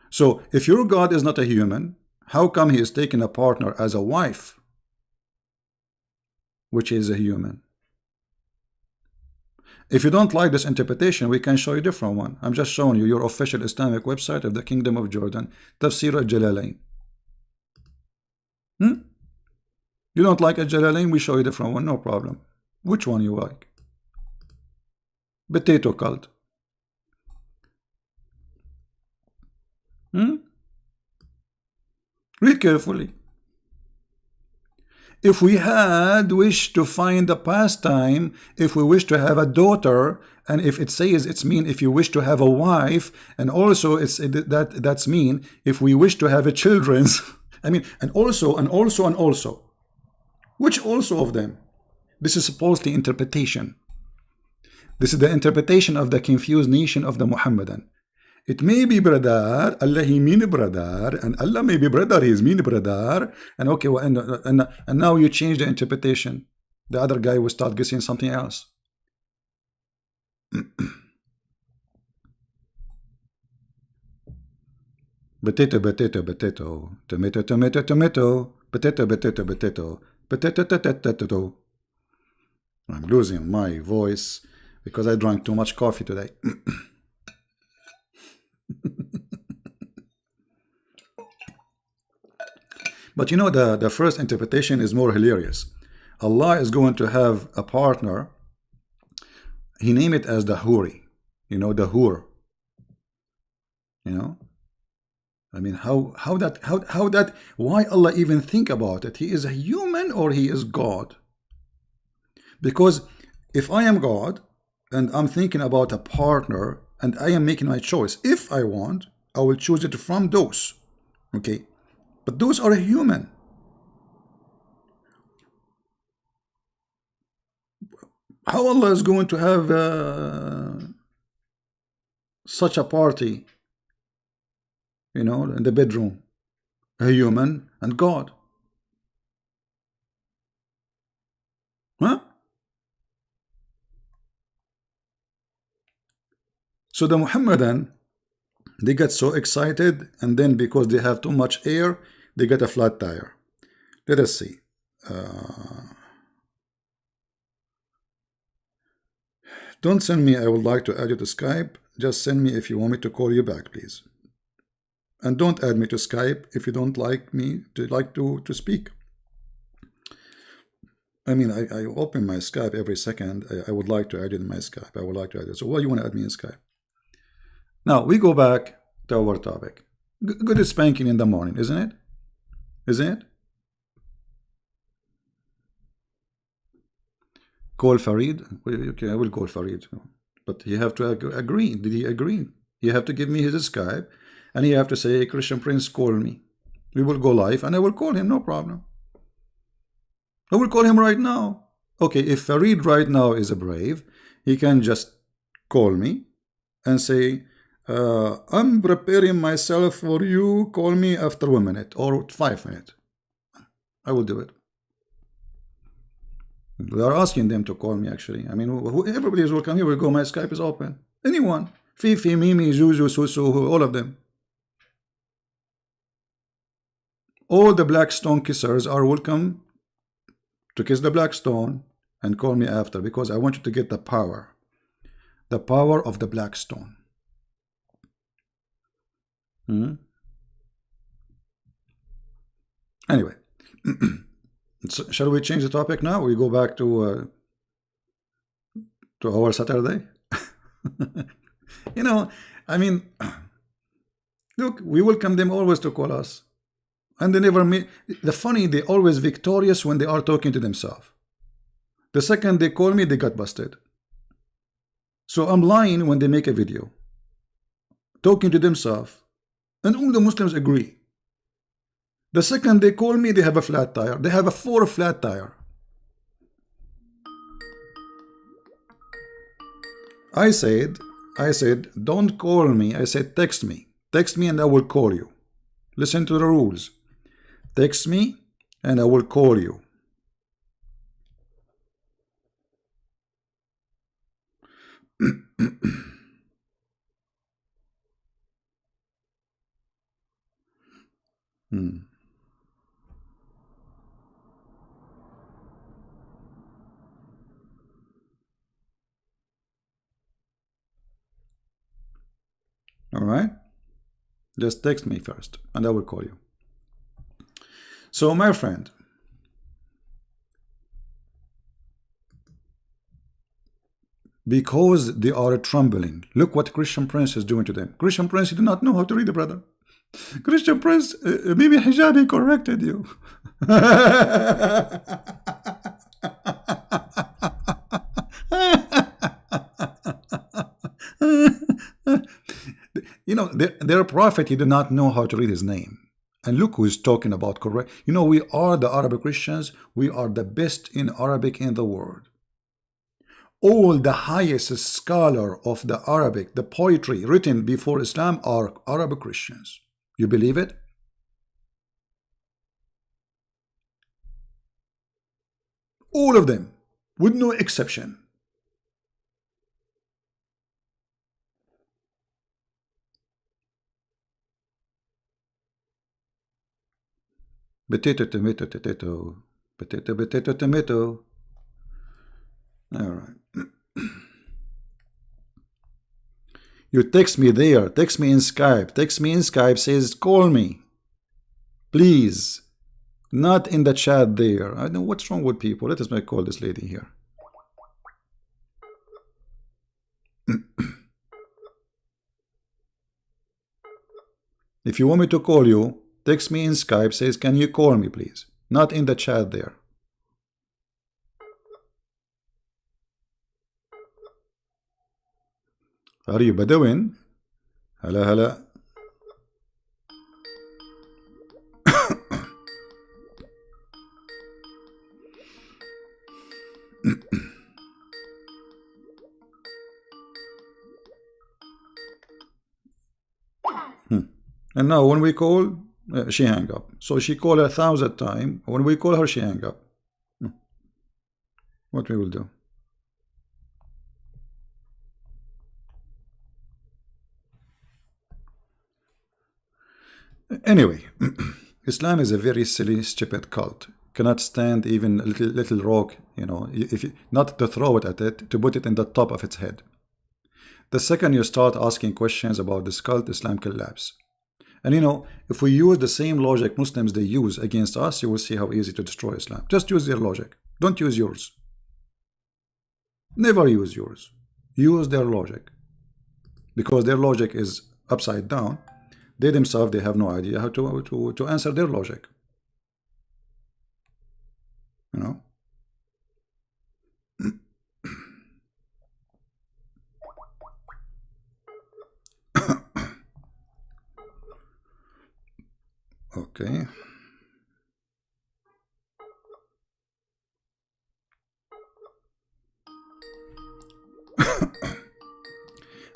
A: So if your God is not a human, how come he is taking a partner as a wife, which is a human? If you don't like this interpretation, we can show you a different one. I'm just showing you your official Islamic website of the Kingdom of Jordan, Tafsir al-Jalalain. You don't like a Jalalain? We show you a different one, no problem. Which one you like? Potato cult. Read carefully. If we had wished to find a pastime, if we wish to have a daughter, and if it says it's mean if you wish to have a wife, and also that's mean if we wish to have a children's. I mean, and also. Which also of them? This is supposedly interpretation. This is the interpretation of the confused nation of the Muhammadan. It may be brother, Allah he mean brother, and Allah may be brother, he is mean brother, and okay, well, and now you change the interpretation. The other guy will start guessing something else. Potato, potato, potato, tomato, tomato, tomato, potato, potato, potato, potato, potato. I'm losing my voice because I drank too much coffee today. But you know, the first interpretation is more hilarious. Allah is going to have a partner. He named it as the Huri. You know, the Hur. You know? I mean, how that, why Allah even think about it? He is a human or he is God? Because if I am God and I'm thinking about a partner and I am making my choice, if I want, I will choose it from those. Okay? But those are human. How Allah is going to have such a party, you know, in the bedroom, a human and God? Huh? So the Muhammadan, they get so excited, and then because they have too much air, they get a flat tire. Let us see. Don't send me, I would like to add you to Skype. Just send me if you want me to call you back, please. And don't add me to Skype if you don't like me to speak. I mean, I open my Skype every second. I would like to add you in my Skype. I would like to add it. So why you want to add me in Skype? Now, we go back to our topic. Good spanking in the morning, isn't it? Isn't it? Call Farid. Okay, I will call Farid. But he have to agree. Did he agree? He have to give me his Skype. And he have to say, hey, Christian Prince, call me. We will go live and I will call him, no problem. I will call him right now. Okay, if Farid right now is a brave, he can just call me and say, I'm preparing myself for you. Call me after 1 minute or 5 minutes. I will do it. We are asking them to call me, actually. I mean, everybody is welcome. Here we go. My Skype is open. Anyone. Fifi, Mimi, Zuzu, Susu, all of them. All the black stone kissers are welcome to kiss the black stone and call me after, because I want you to get the power of the black stone. Anyway, so shall we change the topic now? We go back to our Saturday. You know, I mean, look, we welcome them always to call us, and they never meet. The funny, they always victorious when they are talking to themselves. The second they call me, they got busted. So I'm lying when they make a video talking to themselves, and all the Muslims agree. The second they call me, they have a flat tire. They have a 4 flat tire. I said, don't call me. I said, text me. Text me and I will call you. Listen to the rules. Text me and I will call you. All right, just text me first and I will call you. So my friend, because they are trembling, look what Christian Prince is doing to them. Christian Prince, you do not know how to read, brother. Christian Prince, maybe Hijabi corrected you. You know, their prophet, he did not know how to read his name. And look who is talking about correct. You know, we are the Arabic Christians. We are the best in Arabic in the world. All the highest scholar of the Arabic, the poetry written before Islam, are Arab Christians. You believe it? All of them, with no exception. Potato, tomato, potato. Potato, potato, tomato. All right. You text me there. Text me in Skype. Text me in Skype. Says, call me. Please. Not in the chat there. I don't know what's wrong with people. Let us call this lady here. If you want me to call you, text me in Skype. Says, can you call me, please? Not in the chat there. Are you Bedouin? Hello, hello. And now when we call, she hang up. So she called 1,000 times. When we call her, she hang up. What we will do? Anyway, Islam is a very silly, stupid cult. Cannot stand even a little rock, you know, if you, not to throw it at it, to put it in the top of its head. The second you start asking questions about this cult, Islam collapse. And you know, if we use the same logic Muslims they use against us, you will see how easy to destroy Islam. Just use their logic. Don't use yours. Never use yours. Use their logic. Because their logic is upside down. They themselves, they have no idea how to answer their logic. You know? Okay.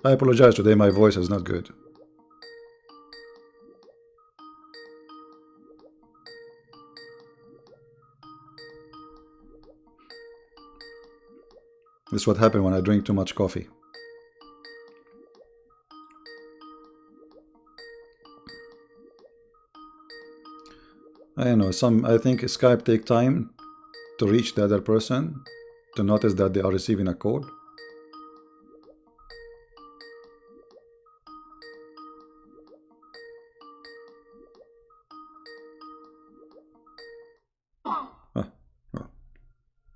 A: I apologize today, my voice is not good. This is what happened when I drink too much coffee. I know I think Skype take time to reach the other person to notice that they are receiving a call.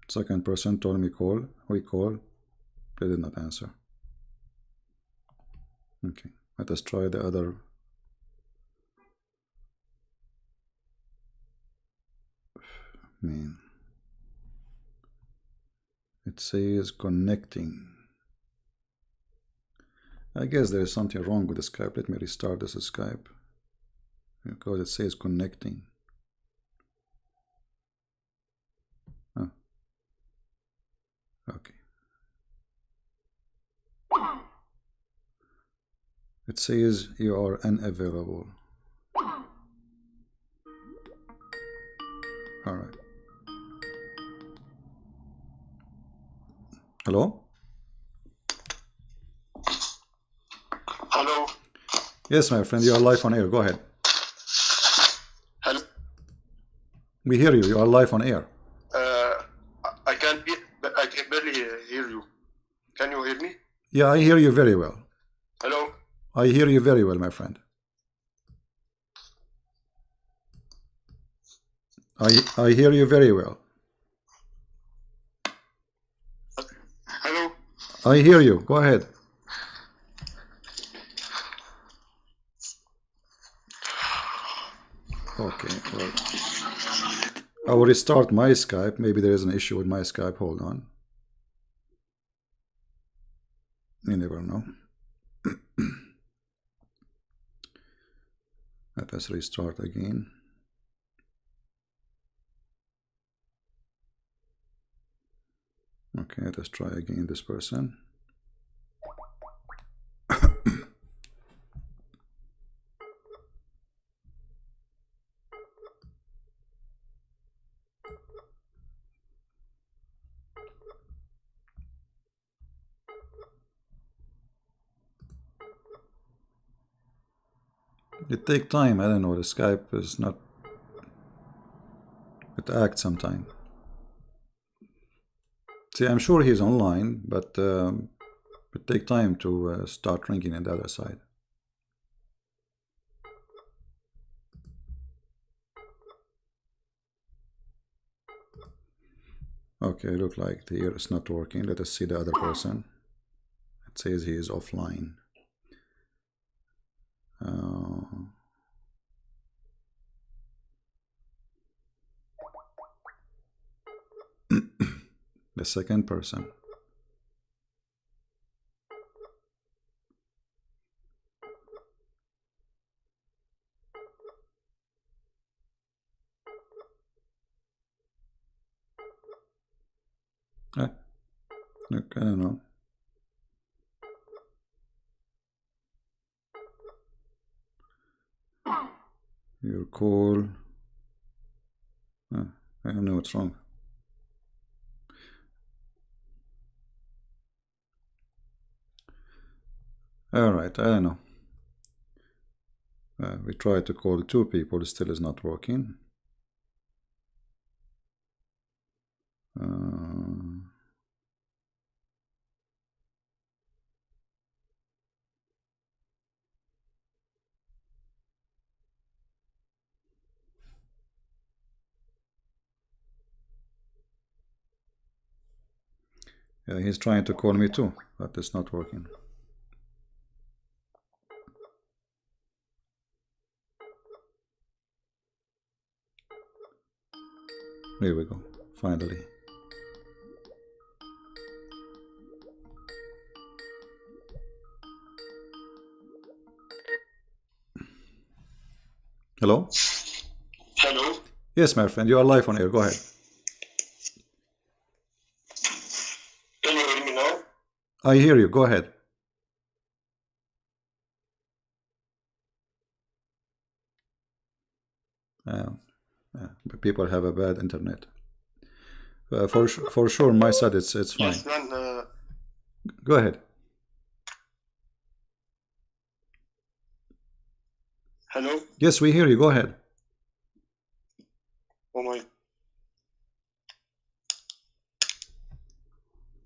A: Second person told me call. We call. They did not answer. Okay, let us try the other. Man, it says connecting. I guess there is something wrong with the Skype. Let me restart this Skype because it says connecting. Oh. Okay. It says you are unavailable. All right. Hello?
C: Hello?
A: Yes, my friend, you are live on air. Go ahead.
C: Hello?
A: We hear you. You are live on air.
C: I can barely hear you. Can you hear me?
A: Yeah, I hear you very well.
C: Hello?
A: I hear you very well, my friend. I hear you very well.
C: Hello?
A: I hear you. Go ahead. Okay, well, I will restart my Skype. Maybe there is an issue with my Skype. Hold on. You never know. Let us restart again. Okay, let us try again this person. It takes time. I don't know. The Skype is not. It acts sometime. See, I'm sure he's online, but it takes time to start ringing on the other side. Okay, look like the ear is not working. Let us see the other person. It says he is offline. The second person. Look, I don't know. Your call. I don't know what's wrong. Alright, I don't know. We tried to call 2 people, it still is not working. Yeah, he's trying to call me too, but it's not working. Here we go, finally. Hello?
C: Hello.
A: Yes, my friend, you are live on air. Go ahead.
C: Can you hear me now?
A: I hear you. Go ahead. People have a bad internet. For sure, my side it's fine.
C: Yes, man.
A: Go ahead.
C: Hello.
A: Yes, we hear you. Go ahead.
C: Oh my.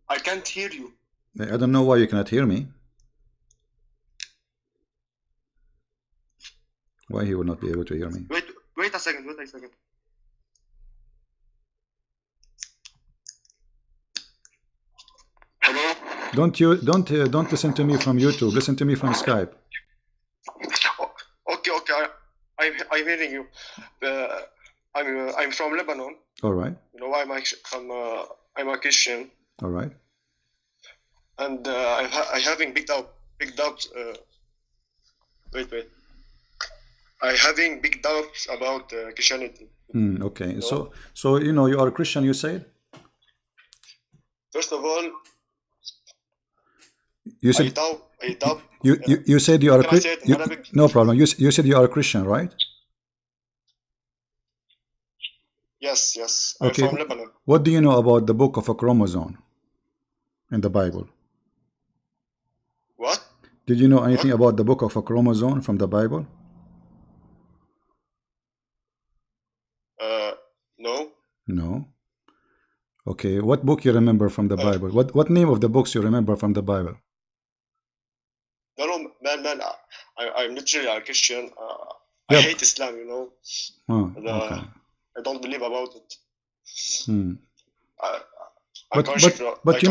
C: I can't hear you.
A: I don't know why you cannot hear me. Why he will not be able to hear me?
C: Wait a second. Wait a second. Hello.
A: Don't listen to me from YouTube. Listen to me from Skype.
C: Okay. I'm hearing you. I'm from Lebanon.
A: All right.
C: You know, I'm a Christian.
A: All right.
C: And I'm having big doubts. Wait. I'm having big doubts about Christianity.
A: Okay. You know? So you know you are a Christian. You said.
C: First of all,
A: you said.
C: I doubt.
A: You said you are a Christian. No problem. You said you are a Christian, right?
C: Yes.
A: Okay.
C: I'm from Lebanon.
A: What do you know about the book of a chromosome in the Bible?
C: What?
A: Did you know anything about the book of a chromosome from the Bible?
C: No.
A: No. Okay. What book you remember from the Bible? What name of the books you remember from the Bible?
C: No, man. I'm literally a Christian. I
A: Yep.
C: hate Islam. You know.
A: Oh, okay.
C: I don't believe about it.
A: But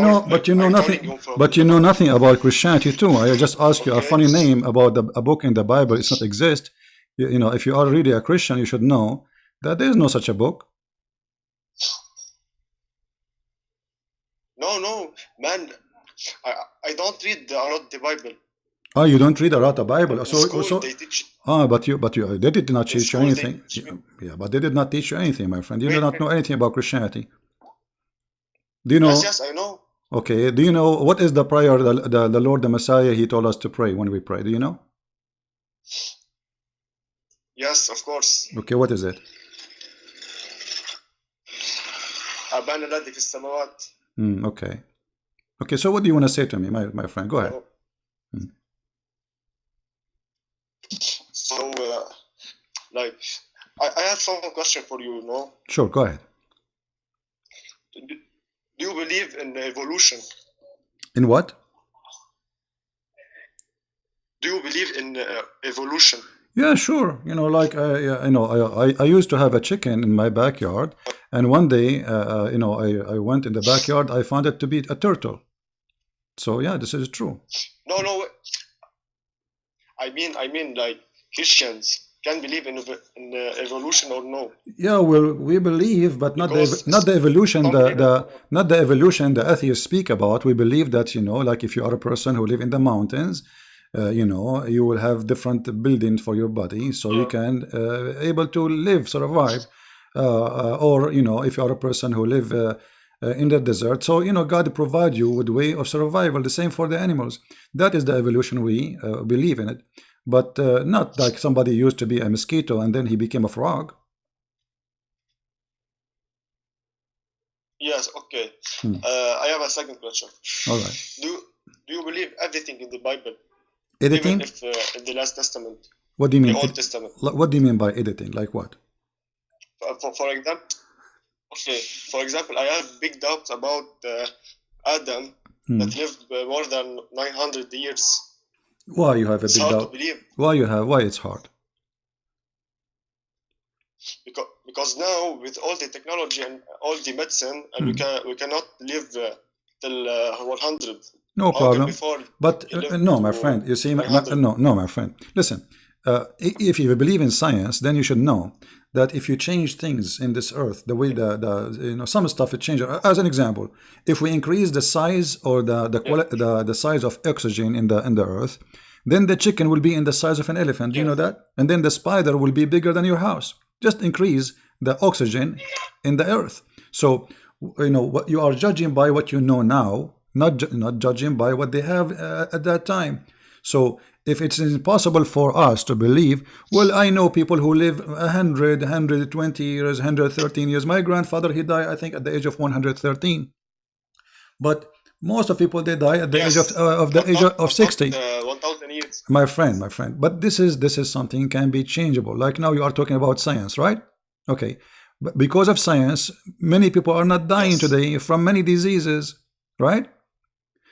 A: you know nothing about Christianity too. I just asked you a funny name about a book in the Bible. It's not exist. You know, if you are really a Christian, you should know that there is no such a book.
C: No, man. I don't read a lot the Bible.
A: Oh, you don't read a lot of Bible.
C: In school, they teach.
A: They did not teach you
C: school,
A: anything. Yeah, but they did not teach you anything, my friend. You do not know anything about Christianity. Do you know?
C: Yes, yes, I know.
A: Okay. Do you know what is the prayer the Lord the Messiah he told us to pray when we pray? Do you know?
C: Yes, of course.
A: Okay. What is it?
C: أبانا الذي في السماوات.
A: Okay. Okay. So what do you want to say to me, my friend? Go ahead.
C: So, like, I have some question for you, no?
A: Sure. Go ahead.
C: Do you believe in evolution?
A: In what?
C: Do you believe in evolution?
A: Yeah, sure. You know, like yeah, you know, I used to have a chicken in my backyard, and one day, you know, I went in the backyard. I found it to be a turtle. So yeah, this is true.
C: No, no. I mean, like Christians can believe in evolution or no?
A: Yeah, well, we believe, but not the evolution not the evolution the atheists speak about. We believe that, you know, like if you are a person who live in the mountains, you know, you will have different buildings for your body, so you can able to live, survive, or you know, if you are a person who live in the desert, so you know, God provide you with way of survival. The same for the animals. That is the evolution we believe in it, but not like somebody used to be a mosquito and then he became a frog.
C: Yes, okay. I have a second question.
A: All right.
C: Do you believe everything in the Bible?
A: Editing?
C: Even if in the Last Testament.
A: What do you mean?
C: The Old Testament.
A: What do you mean by editing? Like what?
C: For example, okay. For example, I have big doubts about Adam that lived more than 900 years.
A: Why you have a big doubt?
C: It's hard to believe.
A: Why it's hard?
C: Because now with all the technology and all the medicine, and we cannot live till 100.
A: No problem. But no, my friend, you see, no, my friend, listen. If you believe in science, then you should know that if you change things in this earth, the way you know, some stuff it changes. As an example, if we increase the size or the size of oxygen in the earth, then the chicken will be in the size of an elephant. Do you know that? And then the spider will be bigger than your house. Just increase the oxygen in the earth. So you know what you are judging by what you know now, not judging by what they have at that time. So if it's impossible for us to believe, well, I know people who live 100, 120 years, 113 years. My grandfather, he died, I think, at the age of 113. But most of people, they die at the age of 60.
C: 1,000 years.
A: My friend. But this is something can be changeable. Like now you are talking about science, right? Okay. But because of science, many people are not dying today from many diseases, right?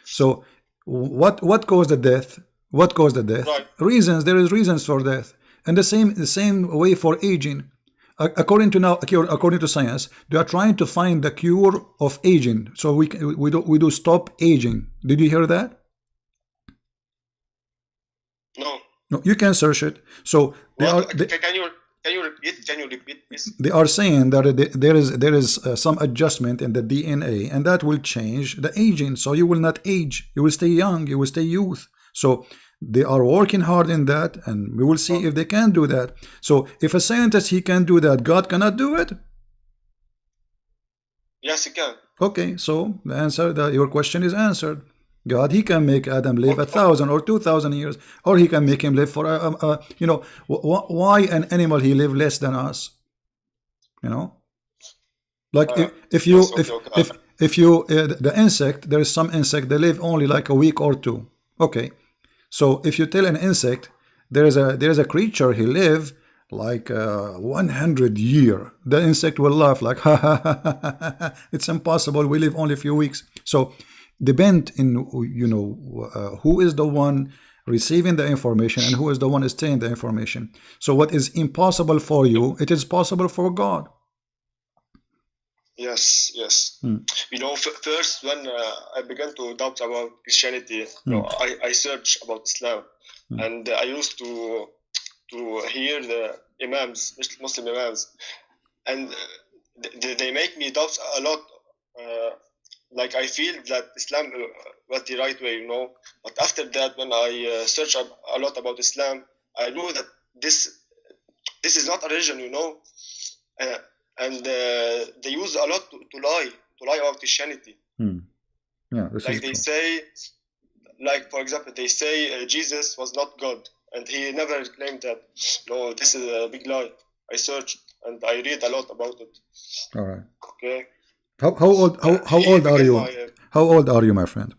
A: So what caused the death? What caused the death?
C: Right.
A: Reasons. There is reasons for death, and the same way for aging. According to science, they are trying to find the cure of aging. So we do stop aging. Did you hear that?
C: No.
A: No, you can search it. So they are.
C: Can you repeat? Can you repeat this?
A: They are saying that there is some adjustment in the DNA, and that will change the aging. So you will not age. You will stay young. You will stay youth. So they are working hard in that, and we will see if they can do that. So if a scientist he can do that, God cannot do it?
C: Yes, he can.
A: Okay, so the answer your question is answered. God, he can make Adam live 1,000 or 2,000 years, or he can make him live for you know, why an animal he live less than us? You know, like if you the insect, there is some insect they live only like a week or two. Okay, so if you tell an insect there is a creature he live like 100 years, the insect will laugh like ha ha ha. It's impossible. We live only a few weeks. So depend in, you know, who is the one receiving the information and who is the one staying the information. So what is impossible for you, it is possible for God.
C: Yes. You know, first when I began to doubt about Christianity, you know, I searched about Islam, and I used to hear the imams, Muslim imams, and they make me doubt a lot. Like I feel that Islam was the right way, you know. But after that, when I search a lot about Islam, I know that this is not a religion, you know. And they use a lot to lie about Christianity.
A: Yeah, this
C: like
A: is
C: they
A: true.
C: say, like for example, they say Jesus was not God, and he never claimed that. No, this is a big lie. I searched and I read a lot about it.
A: All right.
C: Okay.
A: How old are you? How old are you, my friend?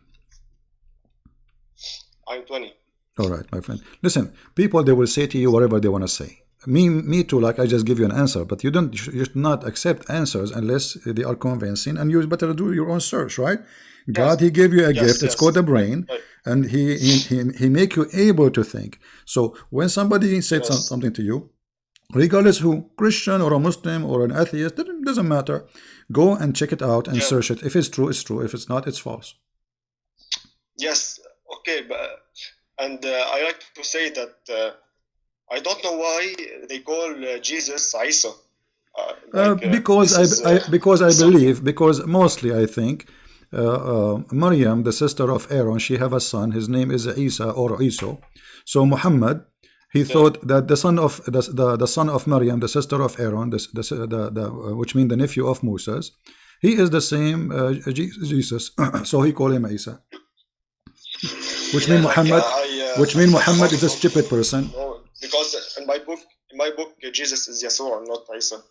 C: I'm 20.
A: All right, my friend. Listen, people, they will say to you whatever they want to say. Me too. Like, I just give you an answer, but you should not accept answers unless they are convincing, and you better do your own search, right? God, he gave you a gift. It's called a brain, and he make you able to think. So when somebody said something to you, regardless who, Christian or a Muslim or an atheist, doesn't matter. Go and check it out and search it. If it's true, it's true. If it's not, it's false.
C: Yes. Okay, but I like to say that I don't know why they call Jesus Isa.
A: Because mostly I think Maryam, the sister of Aaron, she have a son. His name is Isa or Iso. So Muhammad, he thought that the son of the son of Maryam, the sister of Aaron, which means the nephew of Moses, he is the same Jesus. So he called him Isa. Which means Muhammad is a stupid person.
C: No, because in my book, Jesus is Yeshua, not Isa.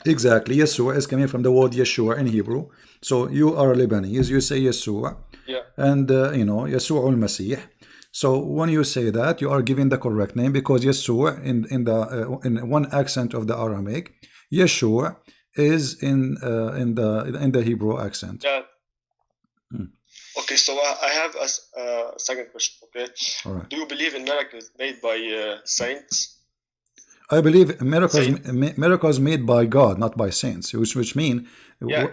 A: Exactly, Yeshua is coming from the word Yeshua in Hebrew. So you are Lebanese, you say Yeshua, and Yeshua al-Masih. So when you say that, you are giving the correct name, because Yeshua in one accent of the Aramaic, Yeshua is in the Hebrew accent.
C: Yeah. Okay, so I have a second question. Okay,
A: all right.
C: Do you believe in miracles made by saints?
A: I believe miracles made by God, not by saints, which mean
C: but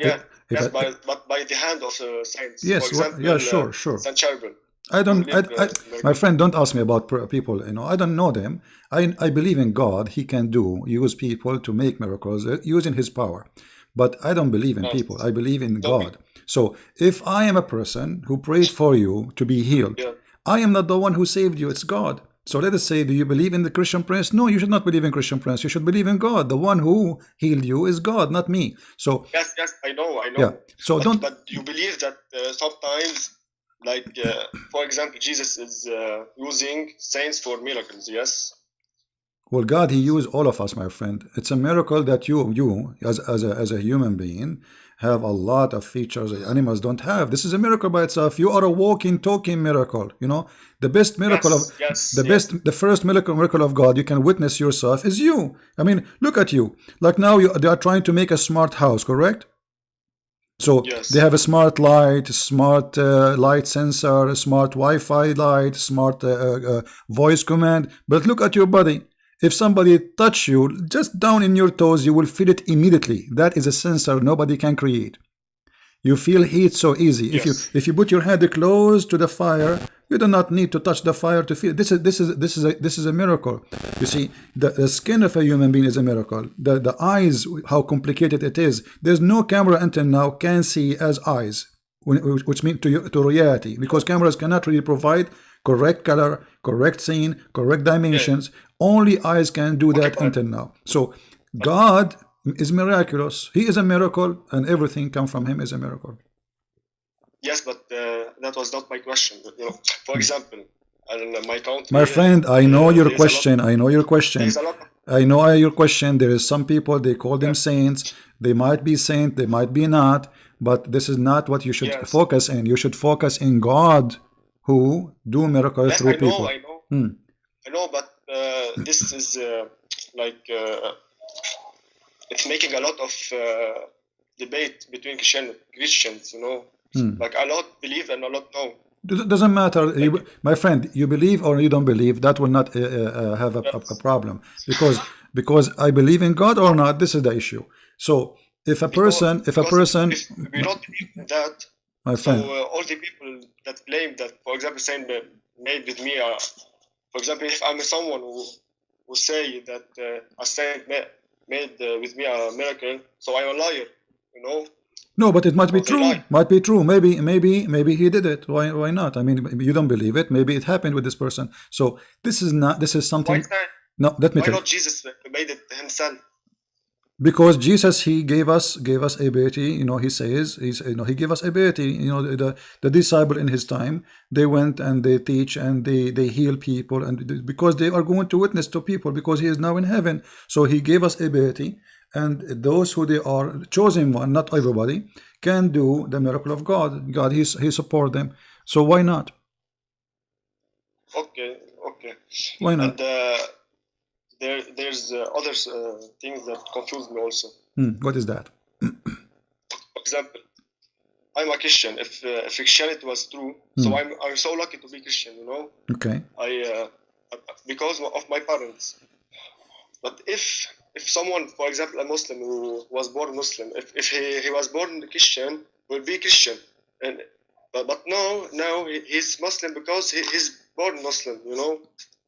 C: by the hand of saints.
A: Yes,
C: for example,
A: sure.
C: Saint Charbel.
A: My friend, don't ask me about people. I don't know them. I believe in God. He can use people to make miracles using His power. But I don't believe in people. I believe in God. So if I am a person who prayed for you to be healed, I am not the one who saved you. It's God. So let us say, do you believe in the Christian Prince? No, you should not believe in Christian Prince. You should believe in God. The one who healed you is God, not me. So
C: yes, I know.
A: Yeah. So
C: but you believe that sometimes, like for example, Jesus is using saints for miracles. Yes.
A: Well, God, He used all of us, my friend. It's a miracle that you as a human being have a lot of features that animals don't have. This is a miracle by itself. You are a walking, talking miracle. The best miracle the first miracle of God you can witness yourself is you. I mean, look at you. Like now, they are trying to make a smart house, correct? So they have a smart light, smart light sensor, a smart Wi-Fi light, smart voice command. But look at your body. If somebody touch you just down in your toes, you will feel it immediately. That is a sensor nobody can create. You feel heat so easy. If you put your hand close to the fire, you do not need to touch the fire to feel. This is a miracle. You see, the skin of a human being is a miracle. The eyes, how complicated it is. There's no camera until now can see as eyes, which means to reality, because cameras cannot really provide correct color, correct scene, correct dimensions. Only eyes can do that until now. So God is miraculous. He is a miracle, and everything come from Him is a miracle.
C: Yes, but that was not my question. For example, in my country,
A: my friend, I know your question. I know your question. There is some people, they call them saints. They might be saint, they might be not. But this is not what you should focus in. You should focus in God, who do miracles through people.
C: I know, but this is it's making a lot of debate between Christians. Like a lot believe and a lot no.
A: It doesn't matter, my friend. You believe or you don't believe, that will not have a problem, because I believe in God or not. This is the issue. So if we don't
C: believe in that,
A: my friend,
C: so all the people that claim that, for example, saying made with me, for example, if I'm someone who say that a saint made with me a miracle, so I'm a liar,
A: No, but it might be true. Might be true. Maybe he did it. Why not? I mean, you don't believe it. Maybe it happened with this person. So this is something. No, let me tell you.
C: Why not Jesus made it himself?
A: Because Jesus, he gave us ability. You know, he says, he gave us ability. You know, the disciple in his time, they went and they teach and they heal people, and because they are going to witness to people, because he is now in heaven. So he gave us ability, and those who they are chosen one, not everybody, can do the miracle of God. God, he support them. So why not?
C: Okay.
A: Why not?
C: And there's other things that confuse me also.
A: What is that?
C: For example, I'm a Christian. If Christianity was true, so I'm so lucky to be Christian. You know.
A: Okay.
C: I because of my parents. But if someone, for example, a Muslim who was born Muslim, if he was born Christian, will be Christian, but now he's Muslim because he's born Muslim. You know,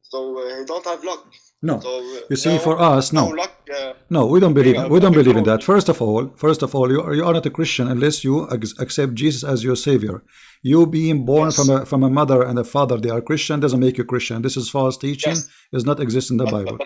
C: so he don't have luck.
A: No,
C: so,
A: you see, for us, no,
C: luck,
A: no, we don't believe. We don't believe in that. First of all, you are not a Christian unless you accept Jesus as your savior. You being born from a mother and a father, they are Christian, doesn't make you Christian. This is false teaching. Does not exist in the Bible.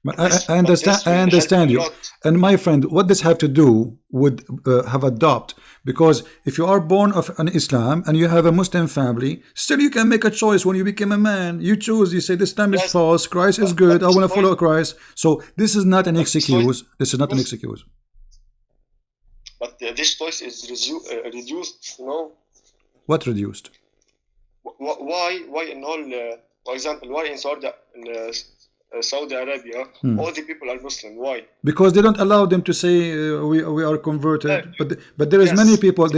A: I understand you. And my friend, what does have to do with have adopt? Because if you are born of an Islam and you have a Muslim family, still you can make a choice when you become a man. You choose, you say, this time is false, Christ is good, I want to follow Christ. So this is not an excuse. This is not an excuse.
C: But this choice is reduced, you know.
A: What reduced?
C: Why in all, for example, why in Saudi Arabia, all the people are Muslim? Why?
A: Because they don't allow them to say we are converted. But there is many people.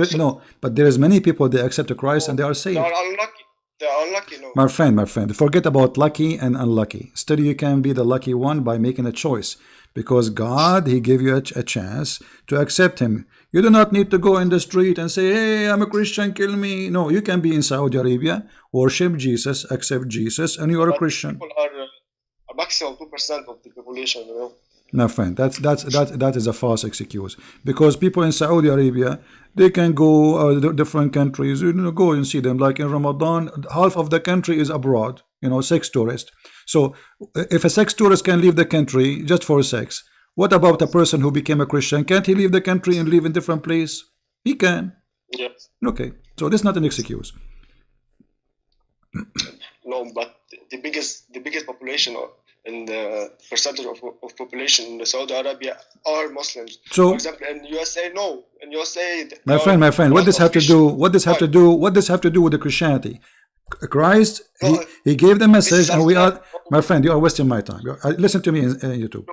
A: But there is many people they accept Christ and they are saved.
C: They are unlucky. They are unlucky. No.
A: My friend, forget about lucky and unlucky. Still, you can be the lucky one by making a choice, because God, He gave you a chance to accept Him. You do not need to go in the street and say, "Hey, I'm a Christian, kill me." No, you can be in Saudi Arabia, worship Jesus, accept Jesus, and you are a Christian.
C: People are maximum 2% of the population, you know.
A: No, friend, that is a false excuse, because people in Saudi Arabia, they can go different countries, go and see them. Like in Ramadan, half of the country is abroad, sex tourist. So if a sex tourist can leave the country just for sex, what about a person who became a Christian? Can't he leave the country and live in different place? He can.
C: Yes.
A: Okay, so this is not an excuse.
C: No, but the biggest population and the percentage of population in Saudi Arabia are Muslims.
A: So,
C: for example, in USA, no. In USA,
A: my friend, what does have to do? What does have to do with the Christianity? Christ, he gave the message, and we are. My friend, you are wasting my time. Listen to me in YouTube.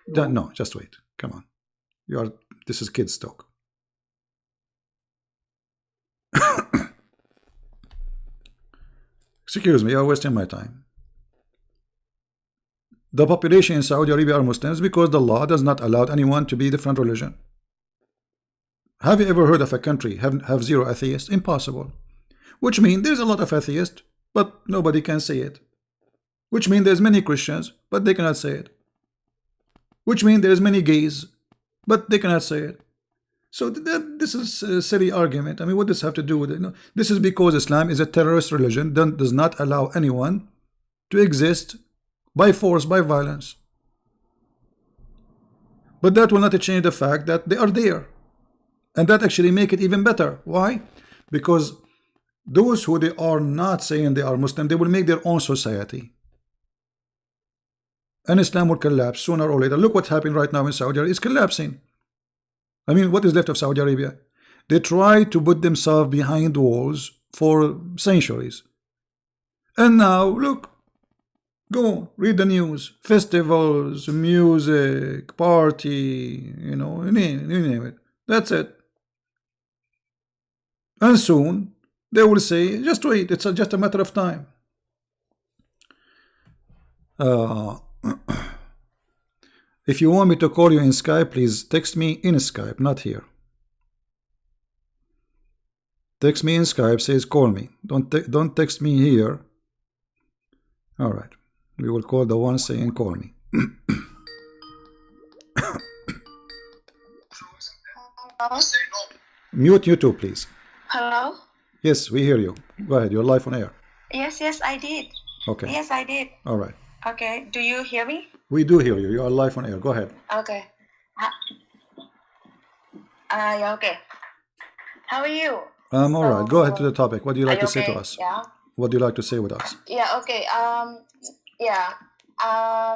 A: No, just wait. Come on, This is kids talk. Excuse me, you are wasting my time. The population in Saudi Arabia are Muslims because the law does not allow anyone to be different religion. Have you ever heard of a country have zero atheists? Impossible. Which means there's a lot of atheists, but nobody can say it. Which means there's many Christians, but they cannot say it. Which means there's many gays, but they cannot say it. So this is a silly argument. I mean, what does this have to do with it? No, this is because Islam is a terrorist religion that does not allow anyone to exist by force, by violence. But that will not change the fact that they are there. And that actually make it even better. Why? Because those who they are not saying they are Muslim, they will make their own society. And Islam will collapse sooner or later. Look what's happening right now in Saudi Arabia. It's collapsing. I mean, what is left of Saudi Arabia? They try to put themselves behind walls for centuries. And now, look, go read the news. Festivals, music, party, you name it. That's it. And soon, they will say, just wait, it's just a matter of time. If you want me to call you in Skype, please text me in Skype, not here. Text me in Skype, says call me. Don't text me here. All right. We will call the one saying call me.
D: Hello?
A: Mute YouTube, please.
D: Hello?
A: Yes, we hear you. Go ahead. You're live on air.
D: Yes, I did.
A: Okay.
D: Yes, I did.
A: All right.
D: Okay. Do you hear me?
A: We do hear you. You are live on air. Go ahead.
D: Okay. Yeah, okay. How are you?
A: I'm all right. Go ahead to
D: So,
A: the topic. What do you
D: are
A: like
D: you
A: to say to
D: okay?
A: us?
D: Yeah.
A: What do you like to say with us?
D: Yeah, okay. Yeah.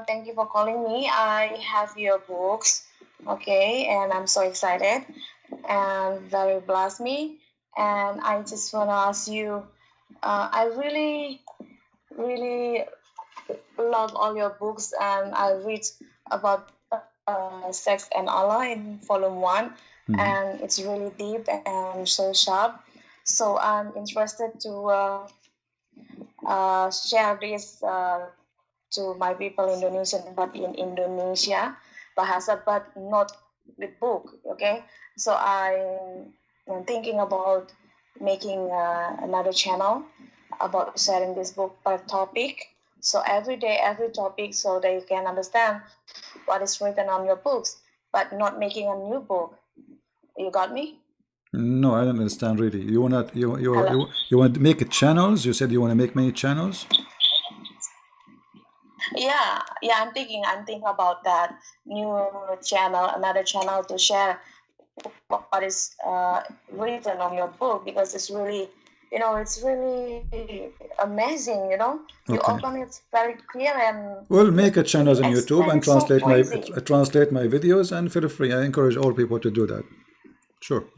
D: Thank you for calling me. I have your books. Okay, and I'm so excited and very blessed me. And I just want to ask you, I really love all your books, and I read about sex and Allah in volume 1, and it's really deep and so sharp. So I'm interested to share this to my people Indonesian, but in Indonesia bahasa, but not with book. Okay, so I'm thinking about making another channel about sharing this book per topic. So every day, every topic, so they can understand what is written on your books, but not making a new book. You got me?
A: No, I don't understand really. You wanna
D: Hello?
A: you want to make it channels? You said you want to make many channels?
D: Yeah, I'm thinking about that new channel, another channel to share what is written on your book, because it's really, it's really amazing. You
A: Okay.
D: open it very clear and
A: Well, make a channel on YouTube
D: explain
A: and
D: it so crazy.
A: translate my videos, and feel free. I encourage all people to do that. Sure.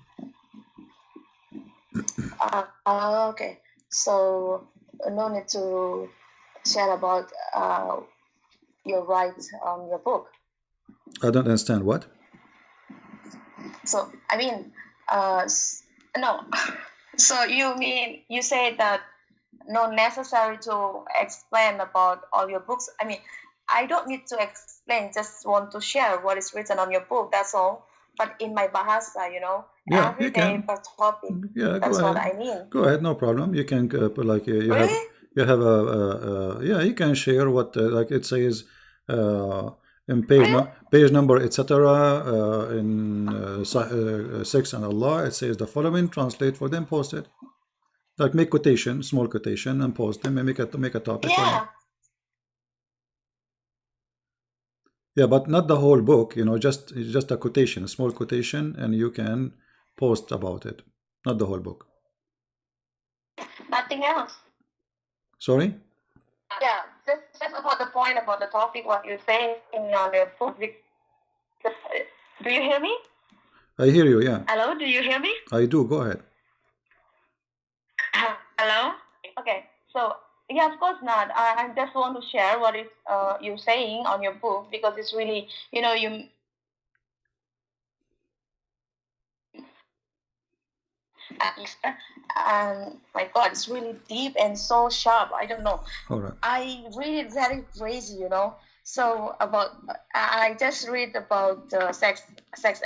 D: Okay, so no need to share about your rights on your book.
A: I don't understand what.
D: So I mean, no. So you say that not necessary to explain about all your books. I mean, I don't need to explain. Just want to share what is written on your book. That's all. But in my bahasa,
A: Yeah,
D: every
A: you
D: day
A: can.
D: per topic.
A: Yeah, go
D: That's what
A: ahead.
D: I mean.
A: Go ahead, no problem. You can put like
D: Really?
A: you have yeah, you can share what like it says in page
D: Really?
A: page number etc. In 6 and Allah it says the following. Translate for them, post it. Like make quotation, small quotation, and post them and make a topic. Why not?
D: Yeah.
A: Yeah, but not the whole book. Just a quotation, a small quotation, and you can post about it. Not the whole book.
D: Nothing else.
A: Sorry.
D: Yeah. Just about the point about the topic. What you're saying on your book. Do you hear me?
A: I hear you. Yeah,
D: Hello. Do you hear me?
A: I do. Go ahead.
D: Hello? Okay, so yeah, of course not. I just want to share what is you're saying on your book, because it's really, you my God, it's really deep and so sharp. I don't know.
A: All right.
D: I read it very crazy. So about I just read about sex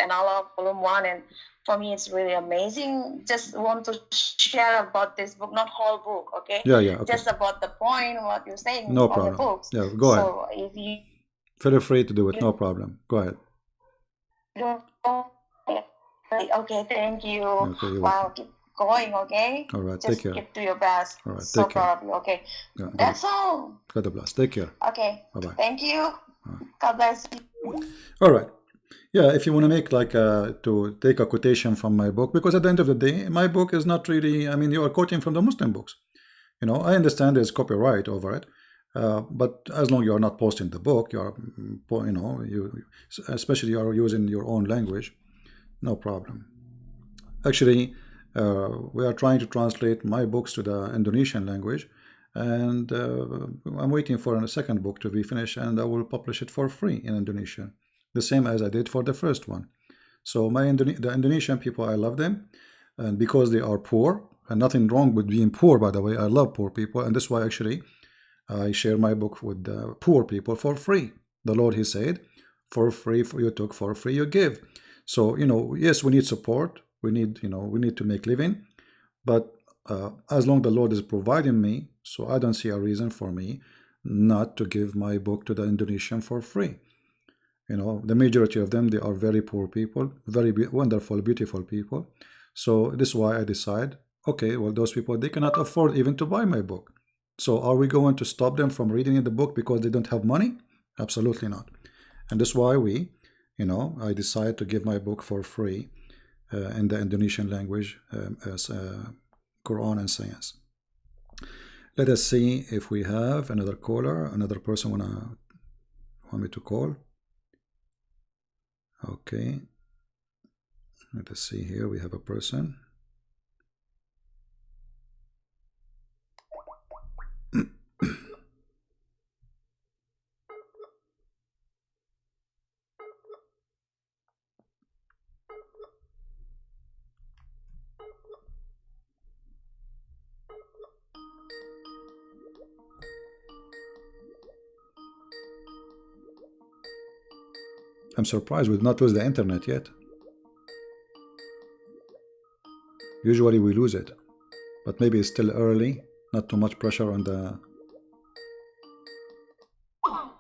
D: and Allah volume 1, and for me it's really amazing. Just want to share about this book, not whole book, okay?
A: Yeah, yeah. Okay.
D: Just about the point what you're saying
A: No
D: on your
A: problem.
D: books.
A: Yeah, go ahead.
D: So if you
A: Feel free to do it. No problem. Go ahead.
D: okay, thank you.
A: Okay, you're
D: Wow,
A: welcome.
D: keep going, okay?
A: All right.
D: Just
A: Take care.
D: keep to your best.
A: All right.
D: So
A: Take care.
D: proud of you. Okay,
A: Yeah,
D: that's all.
A: God bless. Take care.
D: Okay.
A: Bye bye.
D: Thank you. God bless you.
A: All right. Yeah, if you want to make like to take a quotation from my book, because at the end of the day, my book is not really. I mean, you are quoting from the Muslim books. I understand there's copyright over it, but as long as you are not posting the book, you are, especially you are using your own language, no problem. Actually, we are trying to translate my books to the Indonesian language, and I'm waiting for a second book to be finished, and I will publish it for free in Indonesian, the same as I did for the first one. So the Indonesian people, I love them, and because they are poor, and nothing wrong with being poor, by the way, I love poor people, and that's why actually I share my book with the poor people for free. The Lord, He said, for free you took, for free you give. So yes, we need support. We need to make living, but as long the Lord is providing me, so I don't see a reason for me not to give my book to the Indonesian for free. The majority of them, they are very poor people, very wonderful, beautiful people. So this is why I decide, okay, well, those people, they cannot afford even to buy my book. So are we going to stop them from reading the book because they don't have money? Absolutely not. And that's why we you know, I decided to give my book for free in the Indonesian language as Qur'an and Science. Let us see if we have another caller, another person want me to call. Okay. Let us see here. We have a person. I'm surprised we've not lose the internet yet. Usually we lose it, but maybe it's still early. Not too much pressure on the... Oh,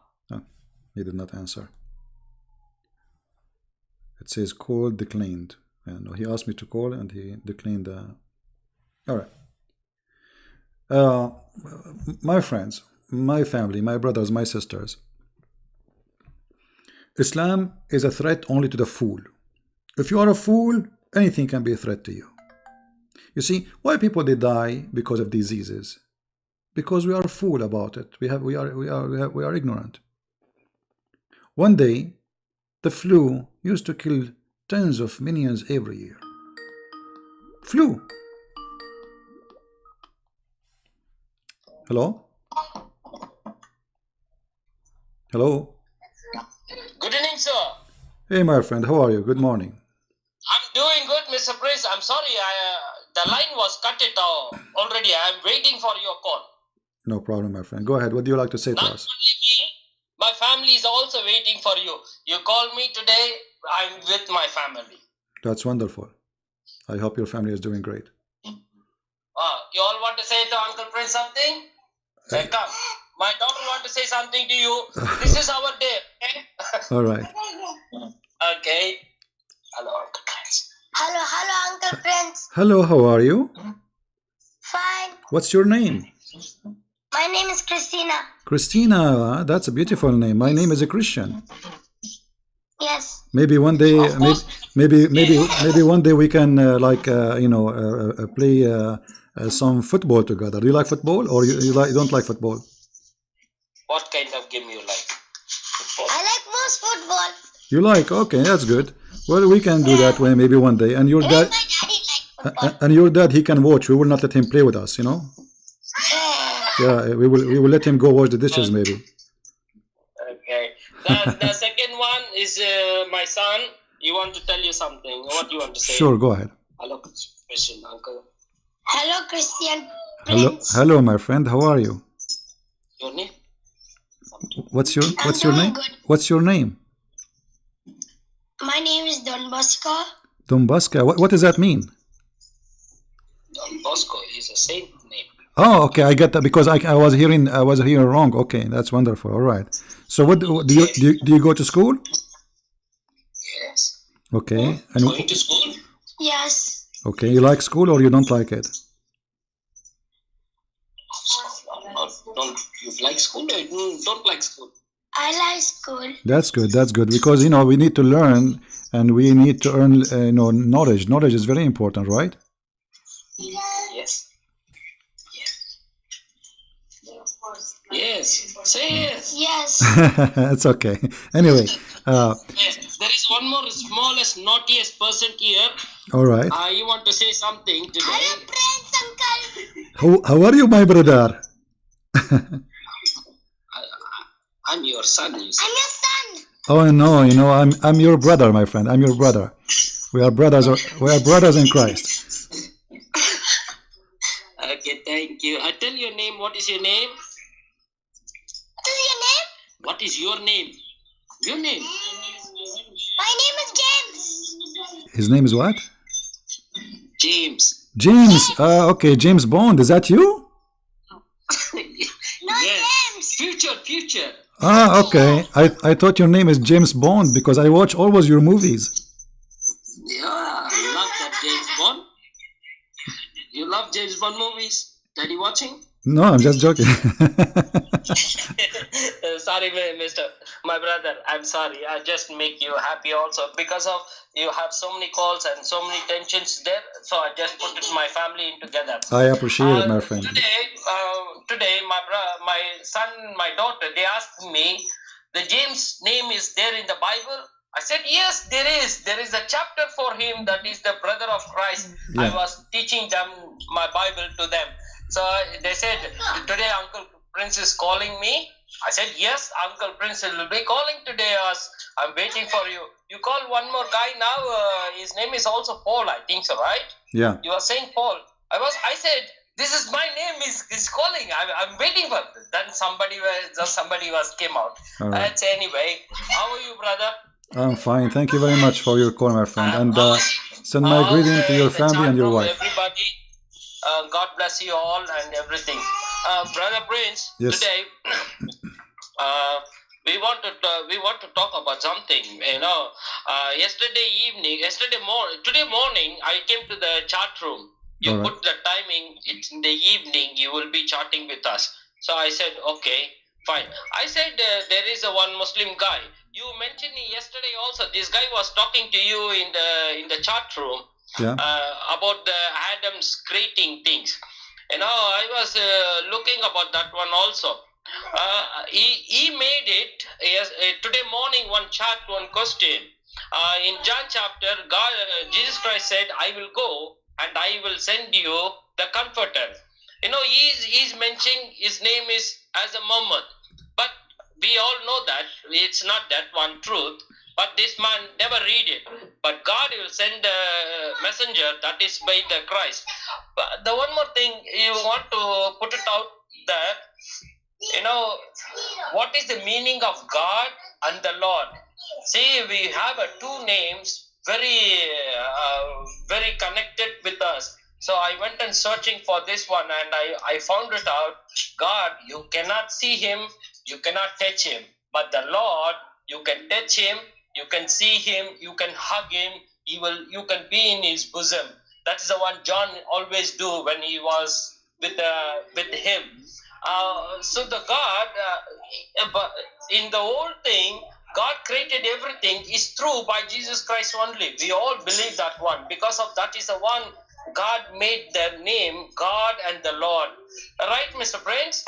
A: he did not answer. It says call declined, and he asked me to call and he declined the... All right. My friends, my family, my brothers, my sisters, Islam is a threat only to the fool. If you are a fool, anything can be a threat to you. You see, why people they die because of diseases? Because we are a fool about it. We are ignorant. One day, the flu used to kill tens of millions every year. Flu. Hello? Hello?
E: Good evening, sir.
A: Hey, my friend, how are you? Good morning.
E: I'm doing good, Mr. Prince. I'm sorry, the line was cut already. I'm waiting for your call.
A: No problem, my friend. Go ahead. What do you like to say to
E: Not
A: us?
E: only me, my family is also waiting for you. You called me today. I'm with my family.
A: That's wonderful. I hope your family is doing great.
E: You all want to say to Uncle Prince something? Say, come. My daughter want to say something to you. This is our day, okay?
A: All right.
E: Okay. Hello, Uncle Prince.
F: Hello, Uncle Prince.
A: Hello, how are you?
F: Fine.
A: What's your name?
F: My name is Christina.
A: Christina, that's a beautiful name. My name is a Christian.
F: Yes.
A: Maybe one day, maybe one day we can play some football together. Do you like football, or you don't like football?
E: What kind of game you like? Football?
F: I like most football.
A: You like? Okay, that's good. Well, we can do that way maybe one day. And your
F: Even
A: dad,
F: my daddy likes football.
A: and your dad, he can watch. We will not let him play with us, you know. Yeah, we will let him go wash the dishes maybe.
E: Okay. The second one is my son. He want to tell you something. What do you want to say?
A: Sure, go ahead.
E: Hello, Christian uncle.
F: Hello, Christian
A: Hello,
F: Prince.
A: hello, my friend. How are you?
E: Your name?
A: What's your
F: doing
A: name?
F: good.
A: What's your name?
F: My name is Don Bosco.
A: Don Bosco. What does that mean?
E: Don Bosco is a saint name.
A: Oh, okay, I get that because I was hearing wrong. Okay, that's wonderful. All right. So what do you go to school?
E: Yes.
A: Okay. And
E: Going to school?
F: Yes.
A: okay, you like school or you don't like it?
E: Don't you like school or you don't like school?
F: I like school.
A: That's good. That's good because we need to learn and we need to earn knowledge. Knowledge is very important, right?
E: Yes. Yes. Say yes.
F: Yes.
A: It's okay. Anyway,
E: Yes. There is one more smallest, naughtiest person here.
A: all right.
E: You want to say something today?
F: Hello, Prince Uncle.
A: How are you, my brother?
E: I'm your son, you see.
F: I'm your son.
A: Oh no, I'm your brother, my friend. I'm your brother. We are brothers. We are brothers in Christ.
E: Okay, thank you. I tell your name. What is your name?
F: What is your name?
E: What is your name? Your name?
F: My name is James.
A: His name is what?
E: James.
A: James. Okay, James Bond. Is that you?
F: No,
E: Yes.
F: James.
E: Future.
A: Okay. I thought your name is James Bond because I watch always your movies.
E: Yeah, I love that James Bond. You love James Bond movies? Daddy watching?
A: No, I'm just joking.
E: Sorry, my brother. I'm sorry. I just make you happy also because of you have so many calls and so many tensions there. So I just put my family in together.
A: I appreciate it, my friend.
E: Today, my son, my daughter, they asked me, the James name is there in the Bible. I said, yes, there is. There is a chapter for him that is the brother of Christ. Yeah. I was teaching them my Bible to them. So they said, today Uncle Prince is calling me. I said, yes, Uncle Prince will be calling today us. I'm waiting for you. You call one more guy now. His name is also Paul, I think so, right?
A: Yeah.
E: You are saying Paul. I said, this is my name is calling. I'm waiting for it. Then somebody came out. Right. Anyway, how are you, brother?
A: I'm fine. Thank you very much for your call, my friend. And send my greeting to your family and your wife.
E: Everybody, God bless you all and everything. Brother Prince,
A: yes.
E: Today we want to talk about something. Today morning, I came to the chat room. You
A: right.
E: Put the timing. It's in the evening. You will be chatting with us. So I said, okay, fine. I said there is a one Muslim guy. You mentioned yesterday also. This guy was talking to you in the chat room.
A: Yeah.
E: About the Adam's creating things. I was looking about that one also. He made it today morning. One question. In John chapter, Jesus Christ said, "I will go and I will send you the Comforter." He's mentioning his name is as a Muhammad, but we all know that it's not that one truth. But this man never read it. But God will send a messenger that is by the Christ. But the one more thing you want to put it out that, what is the meaning of God and the Lord? See, we have two names very connected with us. So I went and searching for this one and I found it out. God, you cannot see him, you cannot touch him. But the Lord, you can touch him, you can see him, you can hug him, you can be in his bosom. That is the one John always do when he was with him. So the God, in the whole thing, God created everything is true by Jesus Christ only. We all believe that one. Because of that is the one God made their name, God and the Lord. Right, Mr. Prince?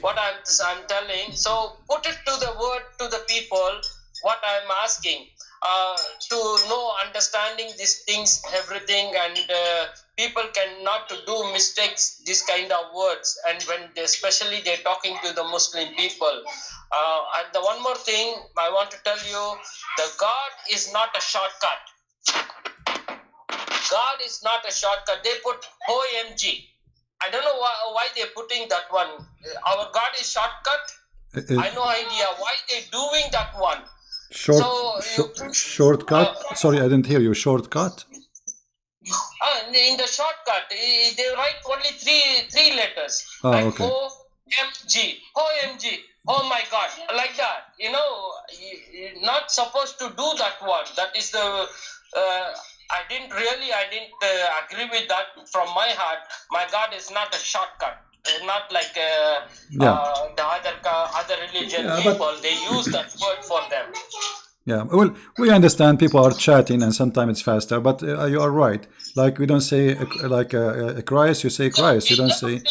E: What I'm telling. So put it to the word to the people, what I'm asking. To know, understanding these things, everything, and people cannot to do mistakes, this kind of words, and when especially they're talking to the Muslim people. And the one more thing I want to tell you, the God is not a shortcut. God is not a shortcut. They put OMG. I don't know why they're putting that one. Our God is shortcut. I no idea why they're doing that one.
A: Shortcut? Sorry, I didn't hear you. Shortcut?
E: In the shortcut, they write only three letters.
A: Like okay.
E: OMG. OMG. Oh my God. Like that. You're not supposed to do that one. That is the... I didn't agree with that from my heart. My God is not a shortcut. Not like the other religion people. They use that word for them.
A: Yeah, well, we understand people are chatting and sometimes it's faster, but you are right. Like we don't say Christ, you say Christ. You don't say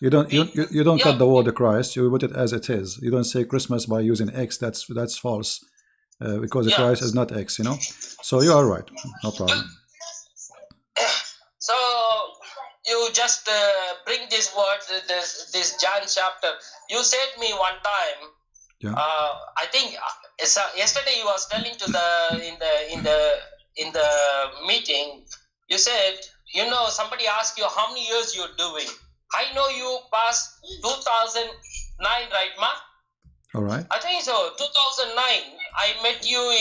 A: you don't cut the word Christ. You put it as it is. You don't say Christmas by using X. That's false because the Christ is not X. So you are right. No problem.
E: So you just bring this word, this John chapter. You said me one time.
A: Yeah.
E: I think yesterday you was telling to in the meeting. You said, somebody asked you how many years you're doing. I know you passed 2009, right, Ma?
A: All right.
E: I think so. 2009. I met you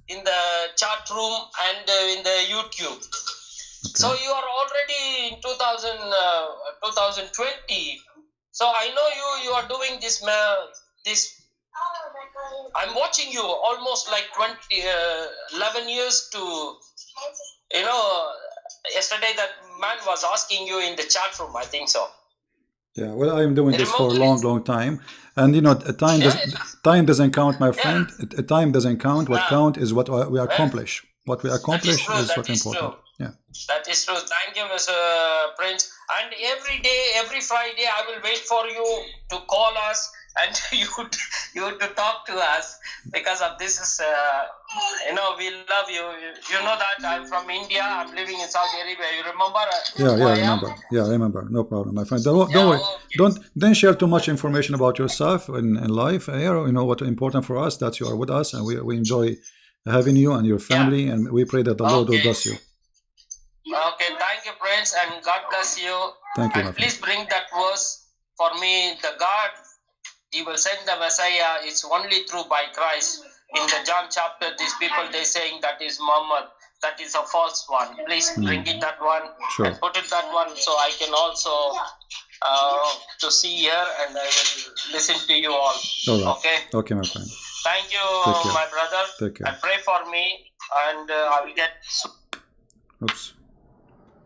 E: in the chat room and in the YouTube. Okay. So you are already in 2020. So I know you are doing this. I'm watching you almost like 11 years to, yesterday that man was asking you in the chat room, I think so.
A: Yeah, well, I'm doing this for a
E: Remove
A: long time, and you know, time doesn't count, my friend. Time doesn't count. What count is what we accomplish. What we accomplish is what important. Yeah.
E: That is true. Thank you, Mr. Prince. And every day, every Friday, I will wait for you to call us and you to talk to us, because of this is, you know, we love you. You know that I'm from India. I'm living in Saudi Arabia. You remember?
A: I remember. No problem, my friend. Don't worry.
E: Okay.
A: Don't share too much information about yourself in life. You know what's important for us, that you are with us, and we enjoy having you and your family, and we pray that the Lord will bless you.
E: Okay, thank you, Prince, and God bless you.
A: Thank you, my
E: and
A: friend.
E: please bring that verse for me. The God, He will send the Messiah. It's only through by Christ. In the John chapter, these people, they saying that is Muhammad. That is a false one. Please bring it that one.
A: Sure.
E: And put it that one, so I can also to see here, and I will listen to you all.
A: All right.
E: Okay.
A: Okay, my friend.
E: Thank you, my brother.
A: Take care.
E: And pray for me, and I will get.
A: Oops.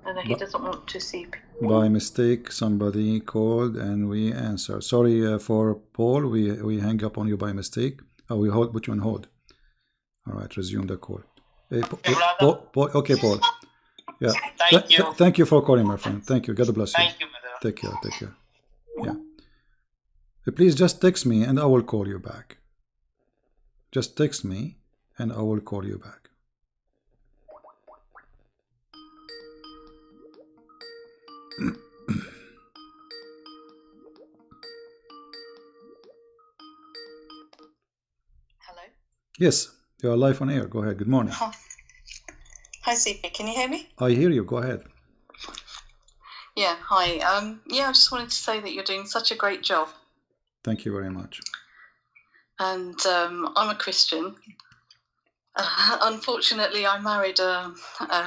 D: And he doesn't want to see people.
A: By mistake, somebody called and we answer. Sorry for Paul. We hang up on you by mistake. We put you on hold. All right, resume the call. Hey, Paul. Okay, Paul. Yeah.
E: Thank you.
A: Thank you for calling, my friend. Thank you. God bless you.
E: Thank you, brother.
A: Take care. Take care. Yeah. Please just text me and I will call you back. Just text me and I will call you back.
G: Hello?
A: Yes, you are live on air. Go ahead. Good morning.
G: Hi, CP. Can you hear me?
A: I hear you. Go ahead.
G: Yeah, hi. Yeah, I just wanted to say that you're doing such a great job.
A: Thank you very much.
G: And I'm a Christian. Unfortunately, I married a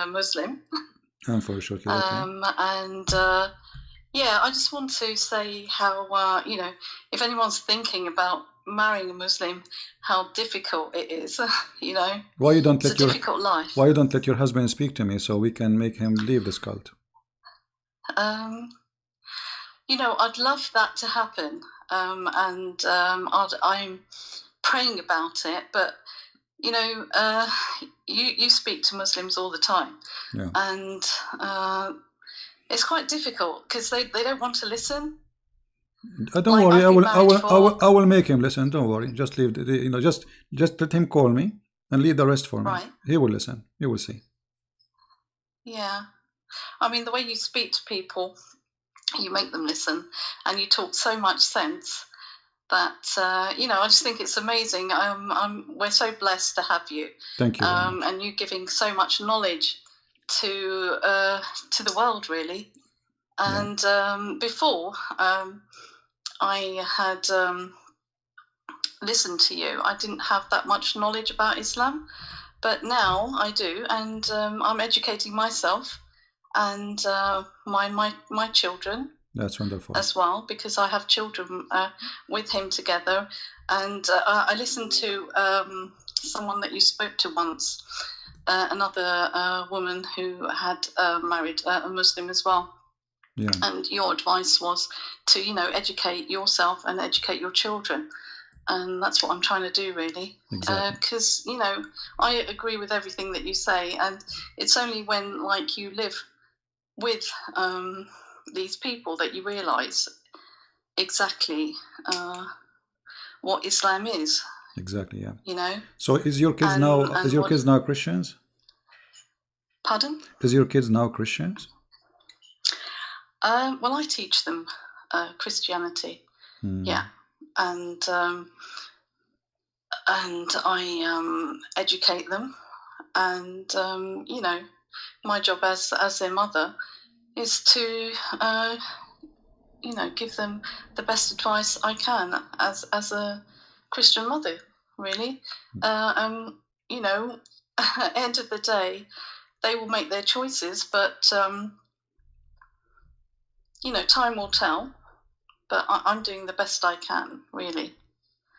G: Muslim.
A: Unfortunately, okay.
G: And yeah, I just want to say how, you know, if anyone's thinking about marrying a Muslim, how difficult it is, you know.
A: Why you don't
G: it's a difficult life.
A: Why you don't let your husband speak to me so we can make him leave this cult?
G: You know, I'd love that to happen. And I'm praying about it, but you know, you speak to Muslims all the time,
A: yeah.
G: And it's quite difficult because they don't want to listen.
A: Don't worry, I will make him listen. Don't worry, just leave you know, just let him call me and leave the rest for me.
G: Right.
A: He will listen. You will see.
G: Yeah, I mean, the way you speak to people, you make them listen, and you talk so much sense that you know, I just think it's amazing. We're so blessed to have you.
A: Thank you.
G: And you giving so much knowledge to the world, really. And before I had listened to you, I didn't have that much knowledge about Islam, but now I do, and I'm educating myself and my children.
A: That's wonderful.
G: As well, because I have children with him together, and I listened to someone that you spoke to once, another woman who had married a Muslim as well.
A: Yeah.
G: And your advice was to, you know, educate yourself and educate your children, and that's what I'm trying to do, really.
A: Exactly.
G: Because you know, I agree with everything that you say, and it's only when, like, you live with these people that you realize exactly what Islam is.
A: Exactly, yeah.
G: You know.
A: So is your kids now Christians?
G: Pardon?
A: Is your kids now Christians?
G: Well, I teach them Christianity. Yeah, and I educate them, and you know, my job as their mother is to you know, give them the best advice I can as a Christian mother, really. You know, at the end of the day, they will make their choices, but you know, time will tell. But I'm doing the best I can, really.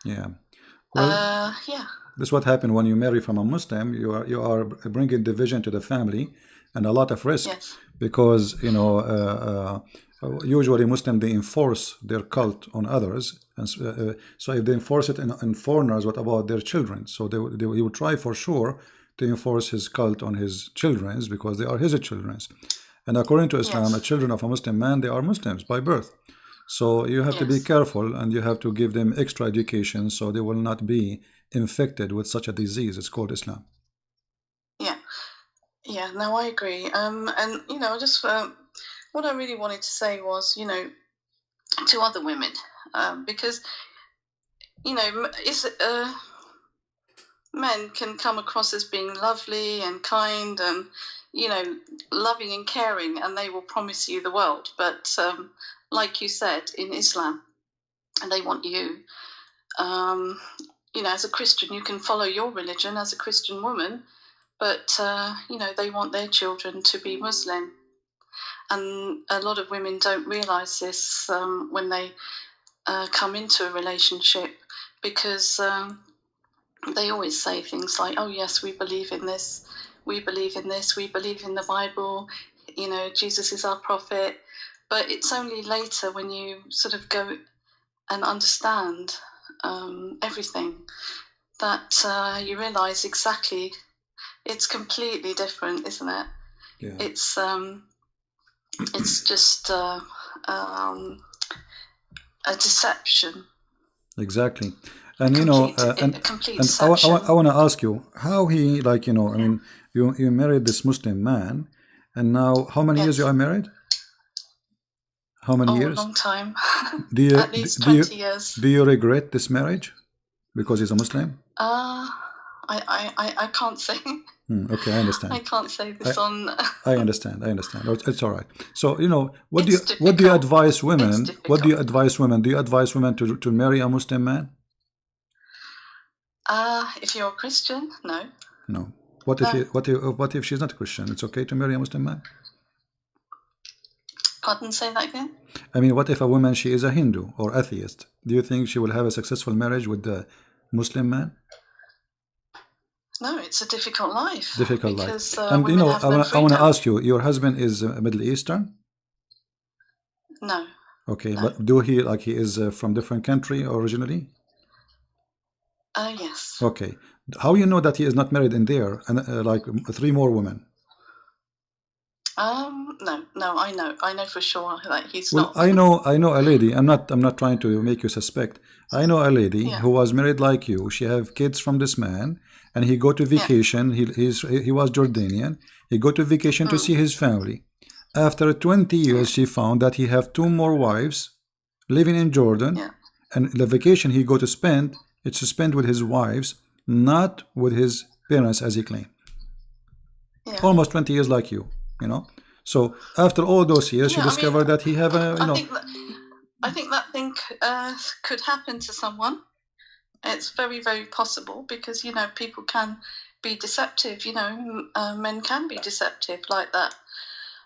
A: Yeah. Well,
G: yeah.
A: This is what happened when you marry from a Muslim. You are bringing division to the family and a lot of risk.
G: Yes.
A: Because you know usually Muslims, they enforce their cult on others, and so if they enforce it in foreigners, what about their children? So he would try for sure to enforce his cult on his children because they are his children. And according to Islam, the children of a Muslim man, they are Muslims by birth. So you have to be careful, and you have to give them extra education so they will not be infected with such a disease. It's called Islam.
G: Yeah, no, I agree. And I just what I really wanted to say was, to other women, because men can come across as being lovely and kind and loving and caring, and they will promise you the world. But like you said, in Islam, and they want you. As a Christian, you can follow your religion as a Christian woman, but they want their children to be Muslim. And a lot of women don't realize this when they come into a relationship, because they always say things like, oh yes, we believe in this, we believe in this, we believe in the Bible, Jesus is our prophet. But it's only later when you sort of go and understand everything that you realize exactly it's completely different, isn't it?
A: Yeah.
G: It's just a deception.
A: Exactly. And I want to ask you how he, you married this Muslim man, and now how many years you are married? How many years?
G: A long time.
A: At
G: least 20 years.
A: Do you regret this marriage because he's a Muslim?
G: I can't say.
A: Okay, I understand.
G: I can't say this on.
A: I understand. It's all right. So what do you advise women? What do you advise women? Do you advise women to marry a Muslim man?
G: If you're a Christian, no.
A: No. What if she's not a Christian? It's okay to marry a Muslim man?
G: Pardon, say that again?
A: I mean, what if a woman, she is a Hindu or atheist? Do you think she will have a successful marriage with the Muslim man?
G: No, it's a difficult life.
A: Difficult life. And I want to ask you, your husband is Middle Eastern?
G: No.
A: Okay, no. But do he is from different country originally?
G: Yes.
A: Okay. How you know that he is not married in there and 3 more women?
G: No, I know for sure that he's
A: not.
G: Well,
A: I know a lady. I'm not trying to make you suspect. I know a lady who was married like you. She have kids from this man, and he go to vacation. He was Jordanian. He go to vacation to see his family. After 20 years, she found that he have 2 more wives living in Jordan, and the vacation he go to spend, it's to spend with his wives, not with his parents as he claimed. Almost 20 years like you. So after all those years, she discovered that he have a,
G: I think that thing could happen to someone. It's very, very possible because, people can be deceptive, men can be deceptive like that.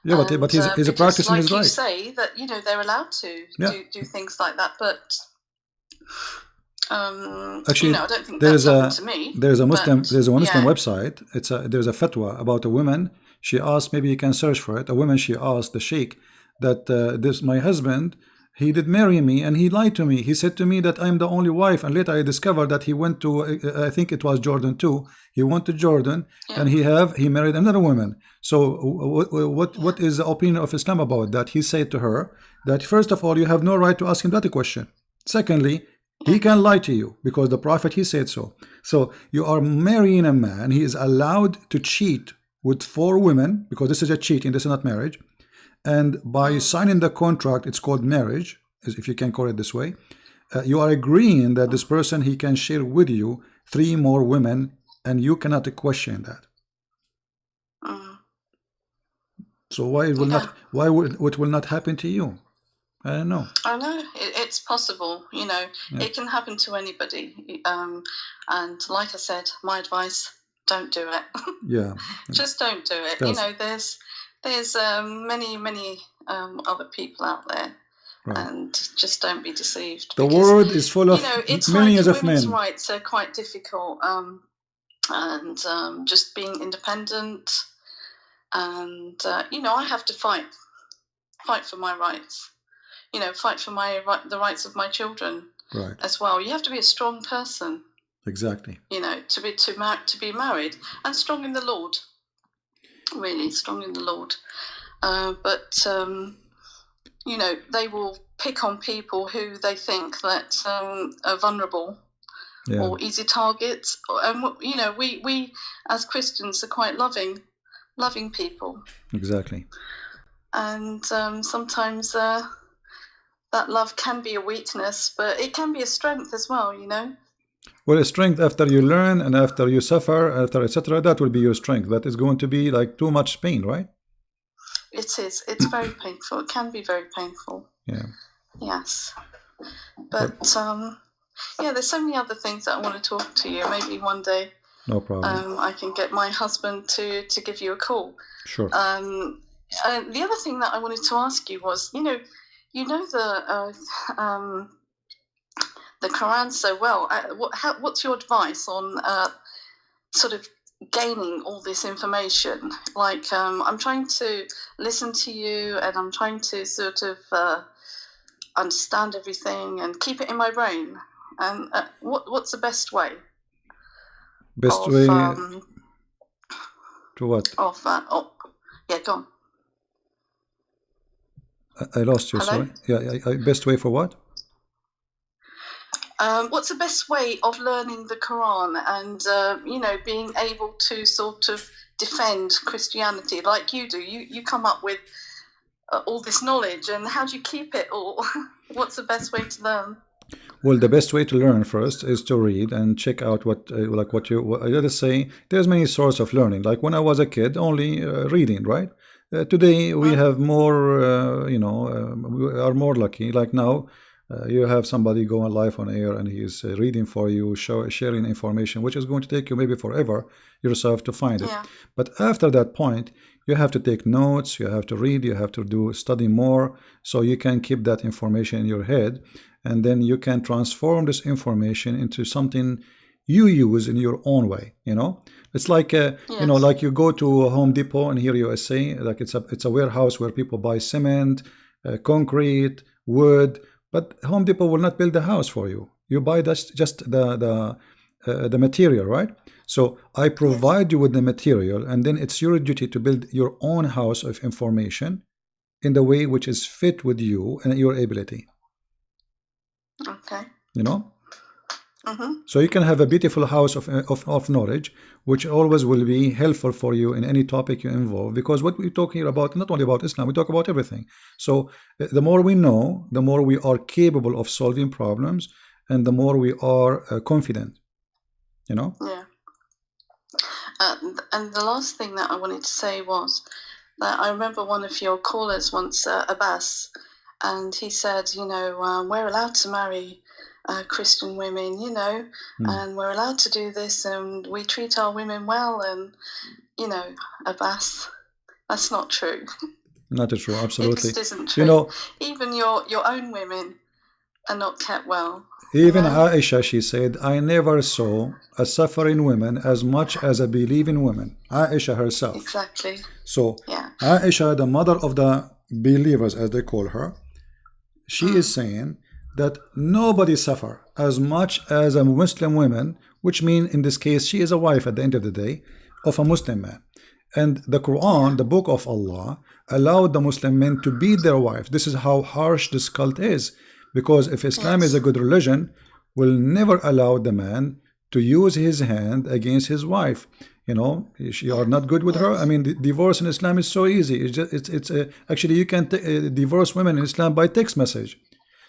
A: Yeah, but he's practicing his right.
G: You say that, they're allowed to do things like that, but
A: actually,
G: I don't think that's happened to me.
A: There's a Muslim website. There's a fatwa about a woman. She asked, maybe you can search for it. A woman, she asked the sheikh that my husband, he did marry me and he lied to me. He said to me that I'm the only wife, and later I discovered that he went to I think it was Jordan too. He went to Jordan and he married another woman. So what is the opinion of Islam about that? He said to her that first of all, you have no right to ask him that question. Secondly, he can lie to you because the Prophet, he said so. So you are marrying a man. He is allowed to cheat with 4 women because this is a cheating. This is not marriage. And by signing the contract, it's called marriage, if you can call it this way. You are agreeing that this person, he can share with you 3 more women, and you cannot question that. So why it will not happen to you? I don't know.
G: I know it's possible. It can happen to anybody. And like I said, my advice: don't do it.
A: Yeah.
G: Just don't do it. There's many other people out there, and just don't be deceived.
A: The world is full of millions of men.
G: Women's rights are quite difficult, and just being independent, and I have to fight fight for my rights. Fight for the rights of my children as well. You have to be a strong person.
A: Exactly.
G: To be married, and strong in the Lord. Really strong in the Lord. But they will pick on people who they think that are vulnerable or easy targets. And we as Christians are quite loving people.
A: Exactly.
G: And sometimes that love can be a weakness, but it can be a strength as well.
A: Well, a strength after you learn and after you suffer, after etc. That will be your strength. That is going to be like too much pain, right?
G: It is. It's very painful. It can be very painful.
A: Yeah.
G: Yes. But there's so many other things that I want to talk to you. Maybe one day.
A: No problem.
G: I can get my husband to give you a call.
A: Sure.
G: The other thing that I wanted to ask you was, the Quran so well. What's your advice on sort of gaining all this information? Like, I'm trying to listen to you, and I'm trying to sort of understand everything and keep it in my brain. And what's the best way?
A: Best way to what?
G: Yeah, go on.
A: I lost you.
G: Hello?
A: Sorry. Yeah. Best way for what?
G: What's the best way of learning the Quran and, being able to sort of defend Christianity like you do? You come up with all this knowledge, and how do you keep it all? What's the best way to learn?
A: Well, the best way to learn first is to read and check out what I gotta say. There's many sources of learning. Like when I was a kid, only reading, right? Today we have more, we are more lucky. Like now, you have somebody going live on air and he's reading for you, sharing information, which is going to take you maybe forever yourself to find it.
G: Yeah.
A: But after that point, you have to take notes, you have to read, you have to study more, so you can keep that information in your head, and then you can transform this information into something you use in your own way. It's like like you go to Home Depot in here USA, like it's a warehouse where people buy cement, concrete, wood. But Home Depot will not build the house for you. You buy just the material, right? So I provide you with the material, and then it's your duty to build your own house of information in the way which is fit with you and your ability.
G: Okay.
A: So you can have a beautiful house of knowledge, which always will be helpful for you in any topic you involve, because what we're talking about, not only about Islam, we talk about everything. So the more we know, the more we are capable of solving problems, and the more we are confident.
G: Yeah. And the last thing that I wanted to say was that I remember one of your callers once, Abbas, and he said, we're allowed to marry Christian women, and we're allowed to do this, and we treat our women well, and Abbas, that's not true.
A: Not true, absolutely.
G: It isn't true. Even your own women are not kept well.
A: Even Aisha, she said, I never saw a suffering woman as much as a believing woman. Aisha herself.
G: Exactly.
A: So Aisha, the mother of the believers, as they call her, she is saying that nobody suffer as much as a Muslim woman, which means in this case she is a wife at the end of the day of a Muslim man. And the Quran, the book of Allah, allowed the Muslim men to beat their wife. This is how harsh this cult is, because if Islam is a good religion, will never allow the man to use his hand against his wife. You are not good with her. I mean, the divorce in Islam is so easy. Actually you can divorce women in Islam by text message.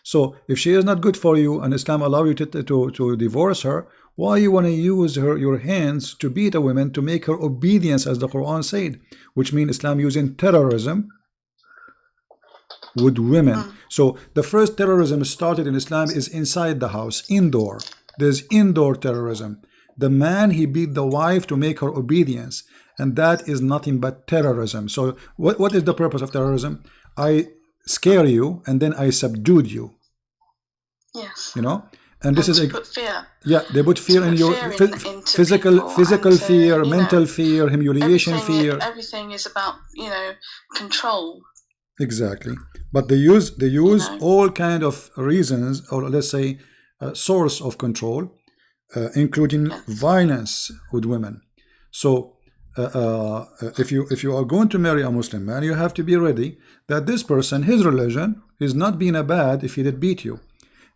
A: So if she is not good for you and Islam allow you to divorce her, why you want to use your hands to beat a woman, to make her obedience, as the Quran said, which means Islam using terrorism with women. So the first terrorism started in Islam is inside the house, indoor. There's indoor terrorism. The man, he beat the wife to make her obedience, and that is nothing but terrorism. So what is the purpose of terrorism? I scare you and then I subdued you.
G: Yes.
A: And this is
G: put fear.
A: Yeah, they put fear in your physical fear, mental fear, humiliation fear.
G: Everything is about control.
A: Exactly. But they use all kind of reasons, or let's say source of control, including violence with women. So if you are going to marry a Muslim man, you have to be ready that this person, his religion, is not being a bad if he did beat you.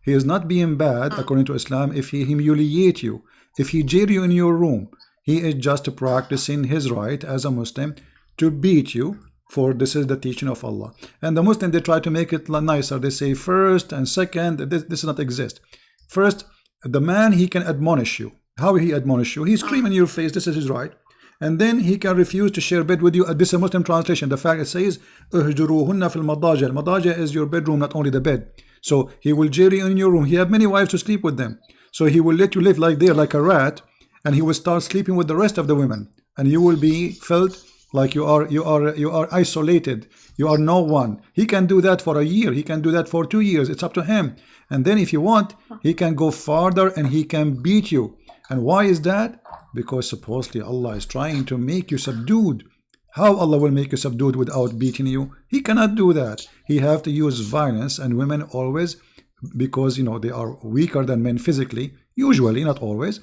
A: He is not being bad according to Islam if he humiliate you, if he jail you in your room. He is just practicing his right as a Muslim to beat you, for this is the teaching of Allah. And the Muslim, they try to make it nicer. They say first and second. This does not exist. First, the man, he can admonish you. How he admonish you? He scream in your face, this is his right. And then he can refuse to share bed with you. This is a Muslim translation. The fact it says اهجروهن في المضاجع. المضاجع is your bedroom, not only the bed. So he will jail you in your room. He have many wives to sleep with them. So he will let you live like there, like a rat, and he will start sleeping with the rest of the women. And you will be felt like you are isolated. You are no one. He can do that for a year. He can do that for 2 years. It's up to him. And then if you want, he can go farther and he can beat you. And why is that? Because supposedly Allah is trying to make you subdued. How Allah will make you subdued without beating you? He cannot do that. He have to use violence, and women always, because they are weaker than men physically, usually, not always,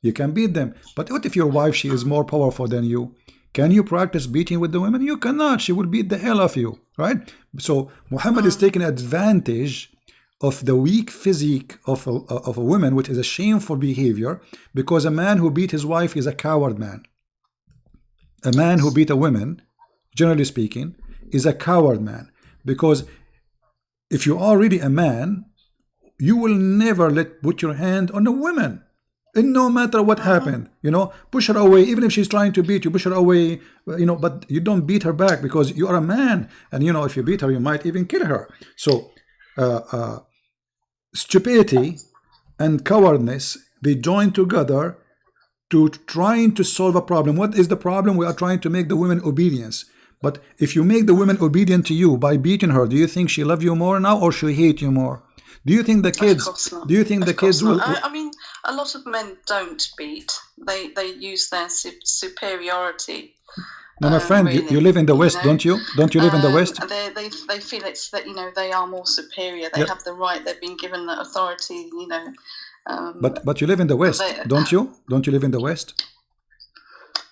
A: you can beat them. But what if your wife, she is more powerful than you? Can you practice beating with the women? You cannot. She will beat the hell of you, right? So Muhammad is taking advantage of the weak physique of a woman, which is a shameful behavior, because a man who beat his wife is a coward man. A man who beat a woman, generally speaking, is a coward man. Because if you are really a man, you will never put your hand on a woman. And no matter what happened, push her away. Even if she's trying to beat you, push her away, but you don't beat her back, because you are a man. And if you beat her, you might even kill her. So stupidity and cowardness, they join together to trying to solve a problem. What is the problem? We are trying to make the women obedience. But if you make the woman obedient to you by beating her, do you think she love you more now, or she hate you more? Do you think the kids? Do you think the kids will?
G: I mean, a lot of men don't beat. They use their superiority.
A: No, my friend, really, you live in the West, don't you? Don't you live in the West?
G: They feel it's that they are more superior. They have the right. They've been given the authority.
A: But you live in the West, don't you? Don't you live in the West?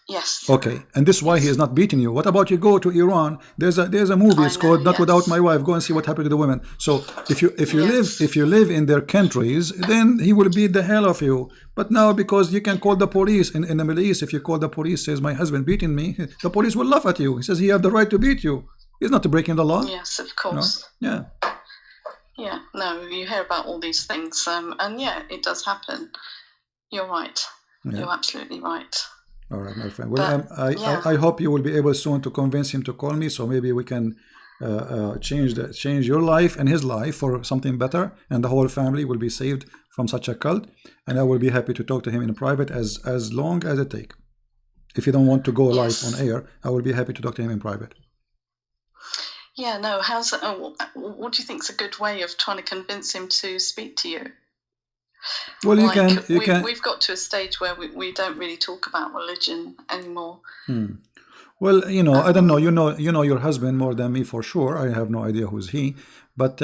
G: Yes.
A: Okay, and this is why he is not beating you. What about you go to Iran? There's a movie. It's called Not Without My Wife. Go and see what happened to the women. So if you live in their countries, then he will beat the hell of you. But now, because you can call the police in the Middle East, if you call the police, says my husband beating me, the police will laugh at you. He says he have the right to beat you. He's not breaking the law.
G: Yes, of course.
A: Yeah.
G: Yeah. No, you hear about all these things, and yeah, it does happen. You're right. Yeah. You're absolutely right.
A: All right, my friend. Well, I hope you will be able soon to convince him to call me, so maybe we can change your life and his life for something better, and the whole family will be saved from such a cult. And I will be happy to talk to him in private as long as it takes. If you don't want to go live on air, I will be happy to talk to him in private.
G: Yeah, no. What do you think is a good way of trying to convince him to speak to you?
A: Well,
G: we've got to a stage where we don't really talk about religion anymore.
A: Well, I don't know. You know your husband more than me for sure. I have no idea who's he, but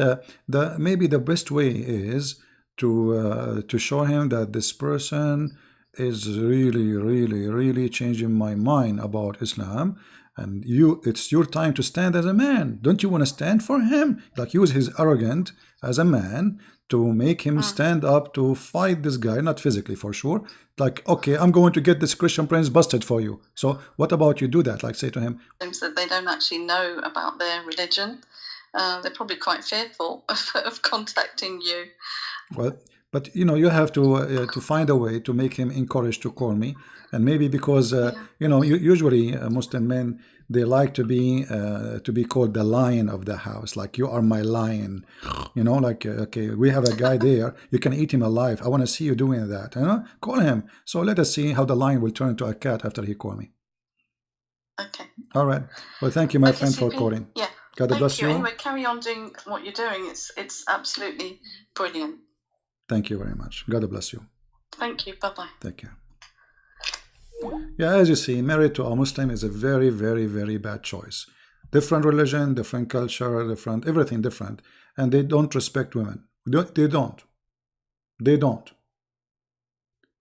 A: maybe the best way is to show him that this person is really, really, really changing my mind about Islam, and it's your time to stand as a man. Don't you want to stand for him? Like, use his arrogance as a man to make him stand up to fight this guy, not physically for sure. Like, okay, I'm going to get this Christian prince busted for you. So what about you do that? Like, say to him,
G: that they don't actually know about their religion. They're probably quite fearful of contacting you.
A: Well, but you have to find a way to make him encouraged to call me. And maybe because usually Muslim men, they like to be called the lion of the house. Like, you are my lion, like, okay, we have a guy there, you can eat him alive. I want to see you doing that. Call him. So let us see how the lion will turn into a cat after he call me.
G: Okay.
A: All right. Well, thank you, my friend, for calling.
G: Yeah.
A: God bless you.
G: Anyway, carry on doing what you're doing. It's absolutely brilliant.
A: Thank you very much. God bless you.
G: Thank you. Bye-bye.
A: Take care. Yeah, as you see, married to a Muslim is a very, very, very bad choice. Different religion, different culture, different everything different, and they don't respect women. They don't.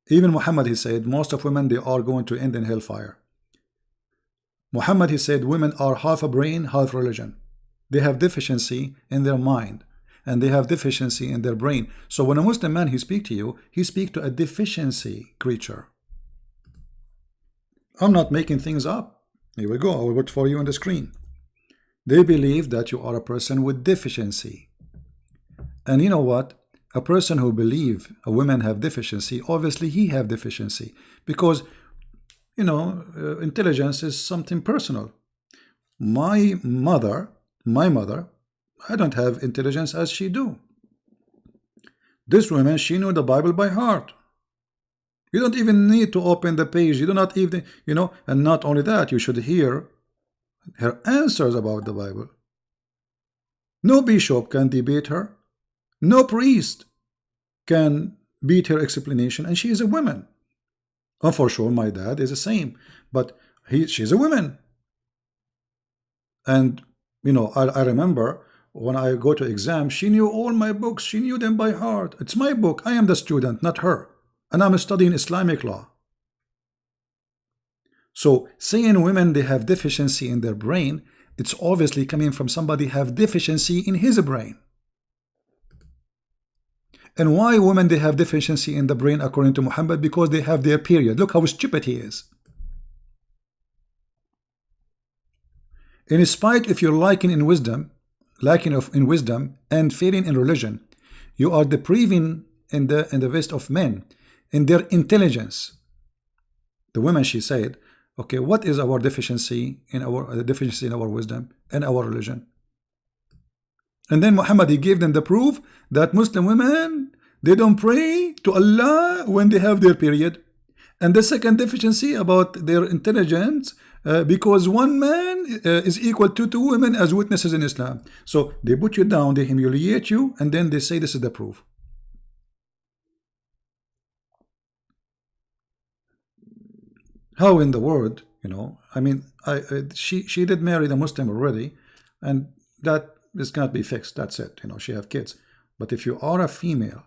A: Even Muhammad, he said, most of women, they are going to end in hellfire. Muhammad, he said, women are half a brain, half religion. They have deficiency in their mind, and they have deficiency in their brain. So when a Muslim man, he speak to you, he speak to a deficiency creature. I'm not making things up. Here we go. I will put for you on the screen. They believe that you are a person with deficiency. And you know what? A person who believe a woman have deficiency, obviously he have deficiency, because you know, intelligence is something personal. My mother, I don't have intelligence as she do. This woman, she knew the Bible by heart. You don't even need to open the page. You do not even, you know, and not only that, you should hear her answers about the Bible. No bishop can debate her. No priest can beat her explanation, and she is a woman. And for sure, my dad is the same, but she's a woman. And you know, I remember when I go to exam, she knew all my books. She knew them by heart. It's my book. I am the student, not her. And I'm studying Islamic law. So saying women, they have deficiency in their brain, it's obviously coming from somebody have deficiency in his brain. And why women, they have deficiency in the brain according to Muhammad? Because they have their period. Look how stupid he is. In spite if you're lacking in wisdom, and failing in religion, you are depriving in the vest of men in their intelligence. The woman, she said, okay, what is our deficiency in our wisdom and our religion? And then Muhammad, he gave them the proof that Muslim women, they don't pray to Allah when they have their period. And the second deficiency about their intelligence, because one man is equal to two women as witnesses in Islam. So they put you down, they humiliate you, and then they say this is the proof. How in the world, you know, I mean, she did marry the Muslim already, and that this cannot be fixed. That's it. You know, she have kids. But if you are a female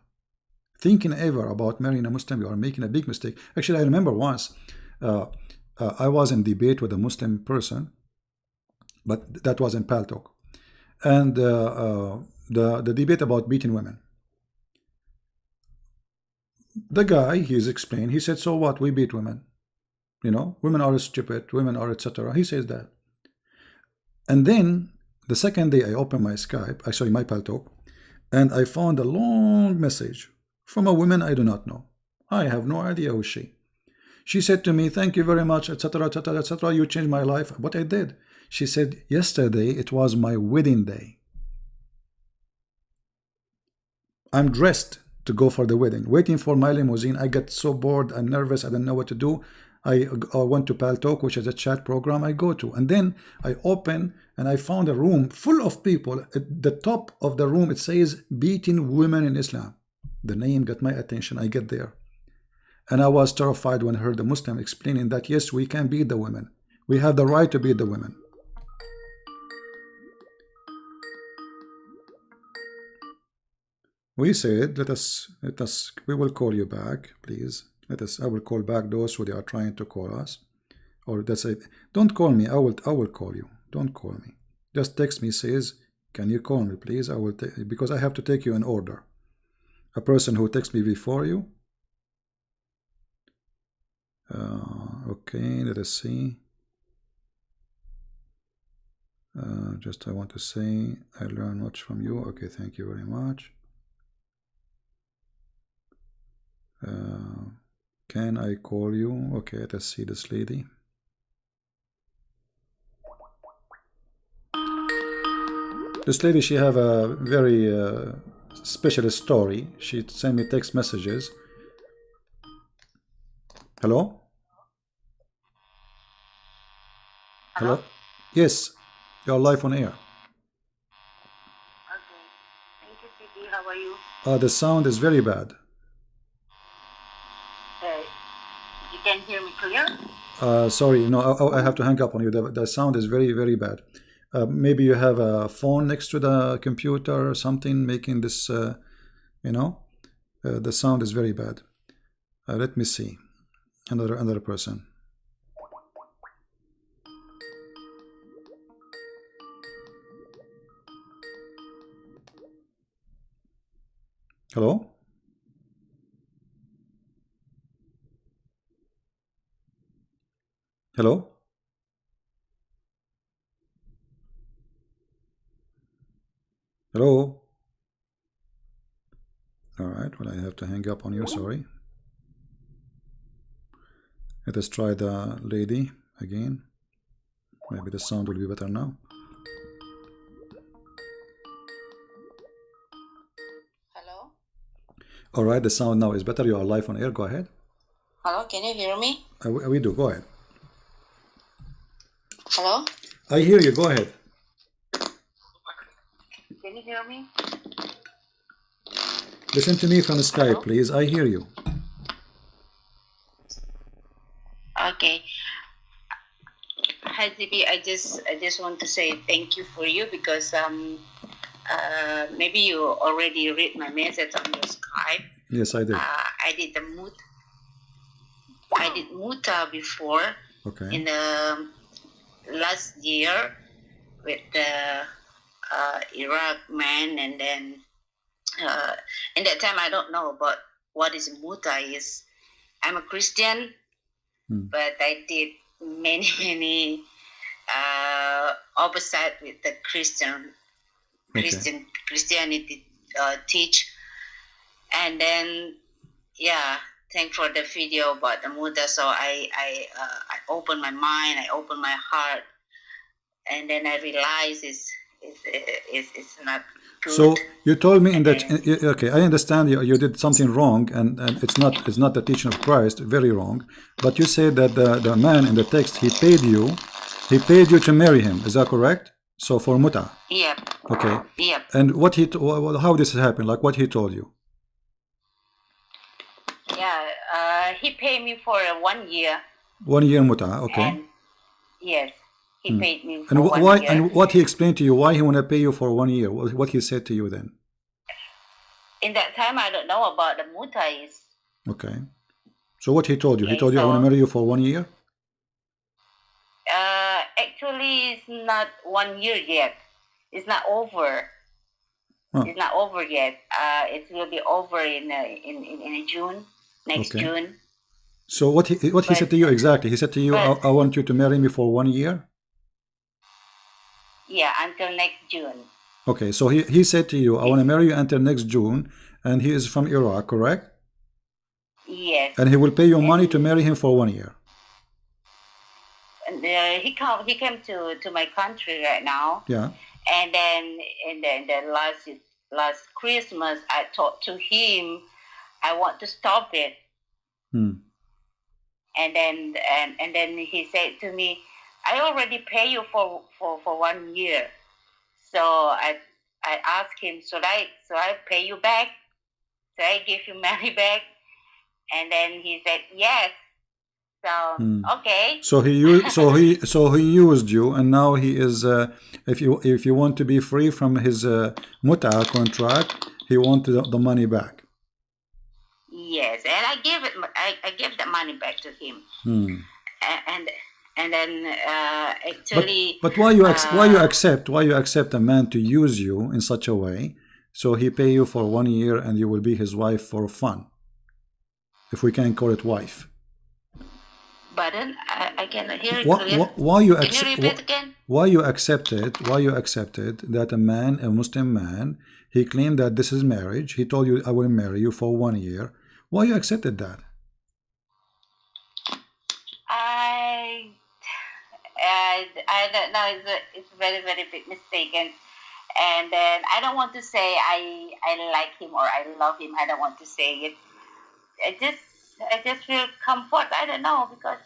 A: thinking ever about marrying a Muslim, you are making a big mistake. Actually, I remember once I was in debate with a Muslim person, but that was in Paltalk, and the debate about beating women. The guy, he's explained. He said, "So what? We beat women. You know, women are stupid. Women are etc." He says that, and then the second day I opened my Skype, my Paltalk, and I found a long message from a woman I do not know. I have no idea who she. She said to me, "Thank you very much, etc., etc., etc. You changed my life." What I did? She said, "Yesterday it was my wedding day. I'm dressed to go for the wedding, waiting for my limousine. I get so bored and nervous. I don't know what to do. I went to Paltalk, which is a chat program I go to, and then I open and I found a room full of people. At the top of the room it says beating women in Islam. The name got my attention. I get there, and I was terrified when I heard the Muslim explaining that yes, we can beat the women. We have the right to beat the women. We said, let us, we will call you back, please. I will call back those who they are trying to call us, or that's it. Don't call me. I will call you. Don't call me. Just text me. Says, can you call me, please? I will because I have to take you in order. A person who texts me before you. Okay, let us see. Just I want to say I learn much from you. Okay, thank you very much. Can I call you? Okay, let's see this lady. This lady, she have a very special story. She sent me text messages. Hello? Hello? Yes, you're live on air.
H: Okay. Thank you, Siti. How are you?
A: The sound is very bad.
H: You can hear me clear?
A: Sorry, no, I have to hang up on you. The sound is very, very bad. maybe you have a phone next to the computer or something making this, you know, the sound is very bad. Let me see. Another person. Hello? Hello? Hello? All right, well, I have to hang up on you, sorry. Let us try the lady again. Maybe the sound will be better now.
I: Hello?
A: All right, the sound now is better. You are live on air. Go ahead.
I: Hello, can you hear me?
A: We do. Go ahead.
I: Hello?
A: I hear you. Go ahead.
I: Can you hear me?
A: Listen to me from Skype,
I: Hello?
A: please. I hear you.
I: Okay. Hi, Zibi. I just want to say thank you for you because maybe you already read my message on your Skype.
A: Yes, I did.
I: I did muta before
A: Okay.
I: in the last year with the Iraq man, and then in that time I don't know about what is muta is. I'm a Christian, but I did many opposite with the Christianity teach, and then thank for the video about the muta. So I opened my mind, I opened my heart, and then I realized it's not good.
A: So you told me in that okay, I understand you did something wrong, and it's not the teaching of Christ, very wrong. But you said that the man in the text, he paid you to marry him. Is that correct? So for muta.
I: Yep.
A: Okay.
I: Yep.
A: And how this happened? Like what he told you?
I: Yeah. He paid me for 1 year.
A: 1 year muta. Okay.
I: And yes. He paid me for
A: and
I: 1 year.
A: And what he explained to you, why he want to pay you for 1 year? What he said to you then?
I: In that time, I don't know about the muta is.
A: Okay. So what he told you?
I: Okay,
A: He told you, I want to marry you for 1 year?
I: Actually, it's not 1 year yet. It's not over.
A: Huh.
I: It's not over yet. It will be over in June, next
A: Okay.
I: June.
A: So what he said to you exactly? He said to you, I want you to marry me for 1 year?
I: Yeah, until next June.
A: Okay, so he said to you, I want to marry you until next June, and he is from Iraq, correct?
I: Yes.
A: And he will pay you money to marry him for 1 year.
I: And he came to my country right now.
A: Yeah.
I: And then in the last Christmas, I talked to him. I want to stop it. And then he said to me, I already pay you for 1 year. So I asked him, should I pay you back? Should I give you money back? And then he said yes. So okay.
A: So he used you, and now he is. If you want to be free from his muta contract, he wanted the money back.
I: Yes, and I gave the money back to him. And then actually.
A: But why you accept a man to use you in such a way? So he pay you for 1 year, and you will be his wife for fun, if we can call it wife.
I: But then I cannot hear it clearly.
A: Why you
I: Can you repeat again?
A: Why you accepted that a man, a Muslim man, he claimed that this is marriage. He told you, I will marry you for 1 year. Why you accepted that?
I: I don't know. It's a very, very big mistake, and then I don't want to say I like him or I love him. I don't want to say it. I just feel comfort. I don't know because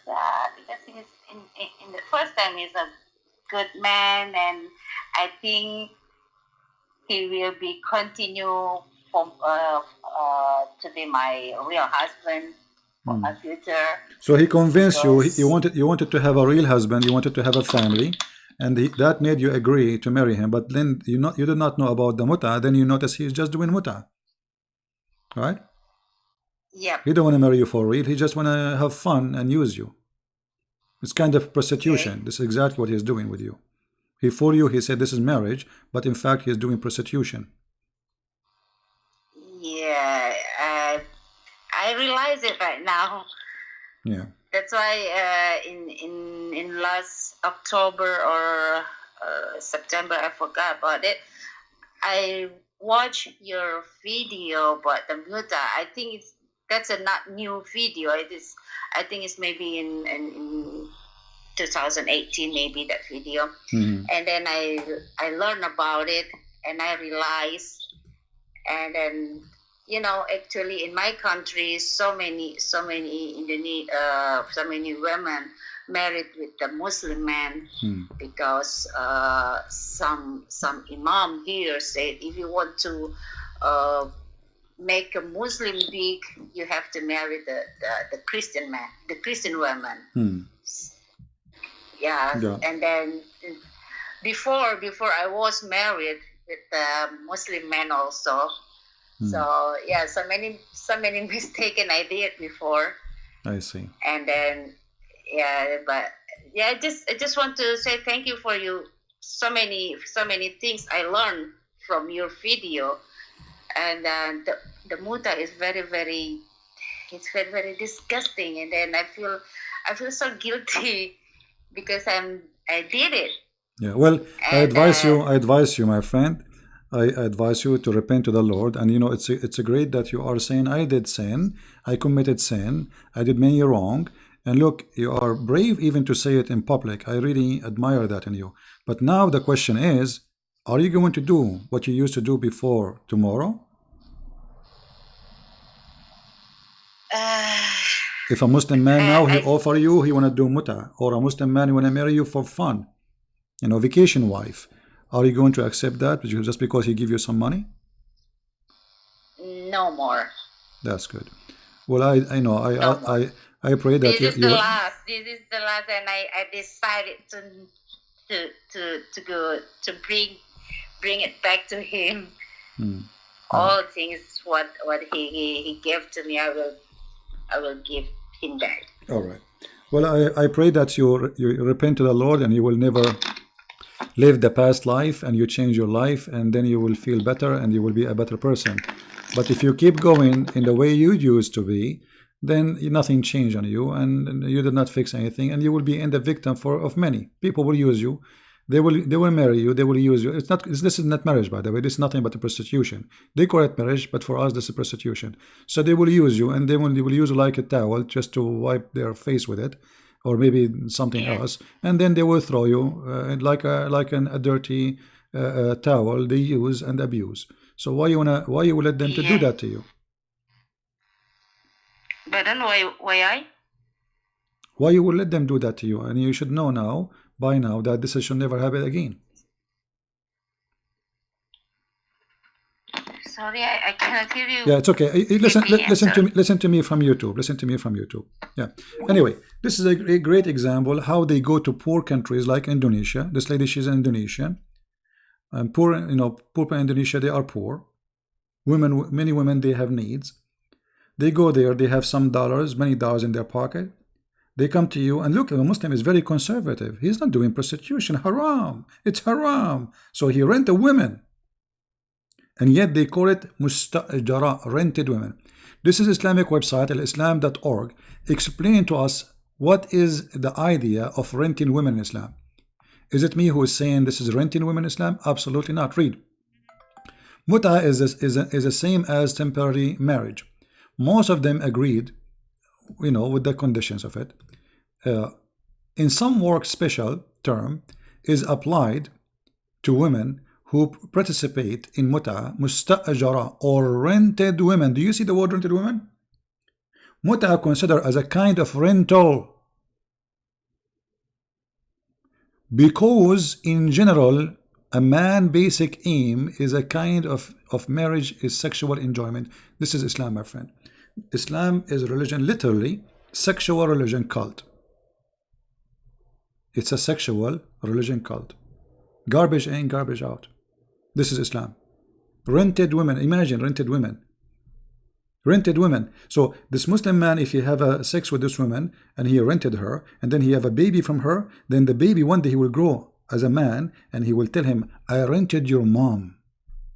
I: he's in the first time he's a good man, and I think he will be continue to be my real husband for my future.
A: So he convinced you. You wanted to have a real husband. You wanted to have a family, and that made you agree to marry him, but then you did not know about the muta, then you notice he's just doing muta, right?
I: Yep.
A: He don't want to marry you for real, he just want to have fun and use you. It's kind of prostitution.
I: Okay.
A: This is exactly what he's doing with you. He fooled you, he said this is marriage, but in fact he's doing prostitution.
I: Yeah, I realize it right now.
A: Yeah.
I: That's why in last October or September, I forgot about it. I watched your video about the muta. I think that's a not new video. I think it's maybe in 2018, maybe that video.
A: Mm-hmm.
I: And then I learned about it, and I realized, and then actually in my country, so many women married with the Muslim man, because some imam here said if you want to make a Muslim big, you have to marry the Christian man, the Christian woman. Yeah, and then before I was married with the Muslim man also. So yeah, so many mistaken I did before.
A: I see.
I: And then but I just want to say thank you for you. So many things I learned from your video, and the muta is very disgusting, and then I feel so guilty because I did it.
A: Yeah. Well,
I: And,
A: I advise you, my friend. I advise you to repent to the Lord, and it's a great that you are saying I did sin, I committed sin, I did many wrong, and look, you are brave even to say it in public. I really admire that in you. But now the question is, are you going to do what you used to do before tomorrow? If a Muslim man now he offer you, he want to do muta, or a Muslim man he want to marry you for fun, vacation wife. Are you going to accept that just because he give you some money?
I: no more.
A: That's good. Well, I know. I pray that
I: This is the last. This is the last, and I decided to go to bring it back to him. All things what he gave to me, I will give him back.
A: All right. Well, I pray that you repent to the Lord, and you will never live the past life, and you change your life, and then you will feel better and you will be a better person. But if you keep going in the way you used to be, then nothing changed on you, and you did not fix anything, and you will be in the victim of many people. Will use you, they will marry you, they will use you. This is not marriage, by the way. This is nothing but a prostitution. They call it marriage, but for us this is prostitution. So they will use you, and they will use you like a towel just to wipe their face with it, or maybe something else, and then they will throw you like a dirty towel they use and abuse. So why you will let them to do that to you?
I: But then why
A: you will let them do that to you? And you should know by now that this should never happen again.
I: Sorry, I cannot hear you.
A: Yeah, it's okay. Listen to me from YouTube. Listen to me from YouTube. Yeah. Anyway, this is a great example how they go to poor countries like Indonesia. This lady, she's an Indonesian. And poor in Indonesia, they are poor. Many women, they have needs. They go there, they have some dollars, many dollars in their pocket. They come to you, and look, a Muslim is very conservative. He's not doing prostitution. Haram. It's haram. So he rent a women. And yet they call it mustajara, rented women. This is Islamic website, alislam.org. Explain to us what is the idea of renting women in Islam. Is it me who is saying this is renting women in Islam? Absolutely not. Read. Muta is the same as temporary marriage. Most of them agreed, with the conditions of it. In some work, special term is applied to women who participate in muta, mustajara, or rented women. Do you see the word rented women? Muta considered as a kind of rental, because in general a man's basic aim is a kind of marriage is sexual enjoyment. This is Islam, my friend. Islam is a religion, literally sexual religion, cult. It's a sexual religion cult. Garbage in, garbage out. This is Islam. Rented women. Imagine rented women. Rented women. So this Muslim man, if he have a sex with this woman and he rented her, and then he have a baby from her, then the baby one day he will grow as a man, and he will tell him, I rented your mom.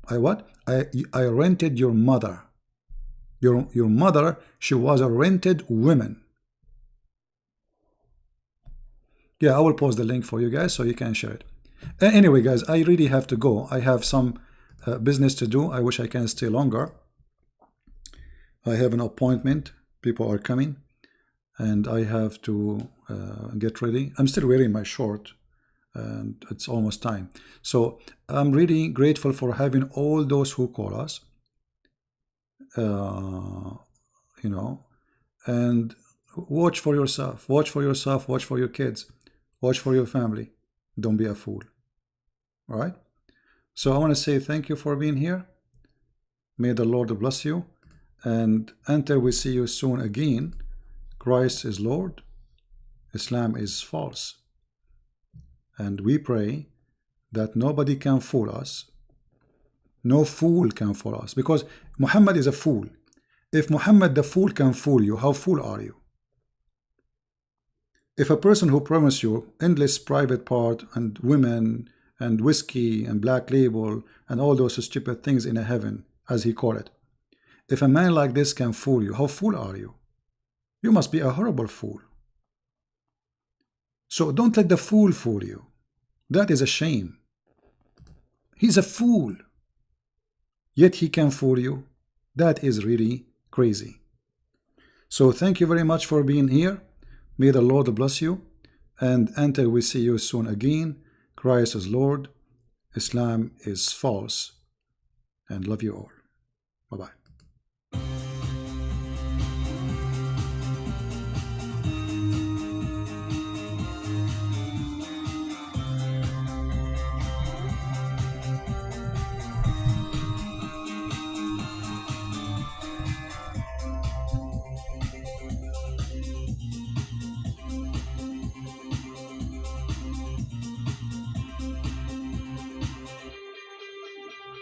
A: I what? I rented your mother. Your mother, she was a rented woman. Yeah, I will post the link for you guys so you can share it. Anyway, guys, I really have to go. I have some business to do. I wish I can stay longer. I have an appointment. People are coming, and I have to get ready. I'm still wearing my short, and it's almost time. So I'm really grateful for having all those who call us. You know, and watch for yourself. Watch for yourself. Watch for your kids. Watch for your family. Don't be a fool. All right. So I want to say thank you for being here. May the Lord bless you. And until we see you soon again, Christ is Lord, Islam is false. And we pray that nobody can fool us. No fool can fool us, because Muhammad is a fool. If Muhammad the fool can fool you, how fool are you? If a person who promised you endless private part and women and whiskey and black label and all those stupid things in a heaven, as he called it, if a man like this can fool you, how fool are you? You must be a horrible fool. So don't let the fool fool you. That is a shame. He's a fool. Yet he can fool you. That is really crazy. So thank you very much for being here. May the Lord bless you. And until we see you soon again, Christ is Lord, Islam is false. And love you all. Bye-bye.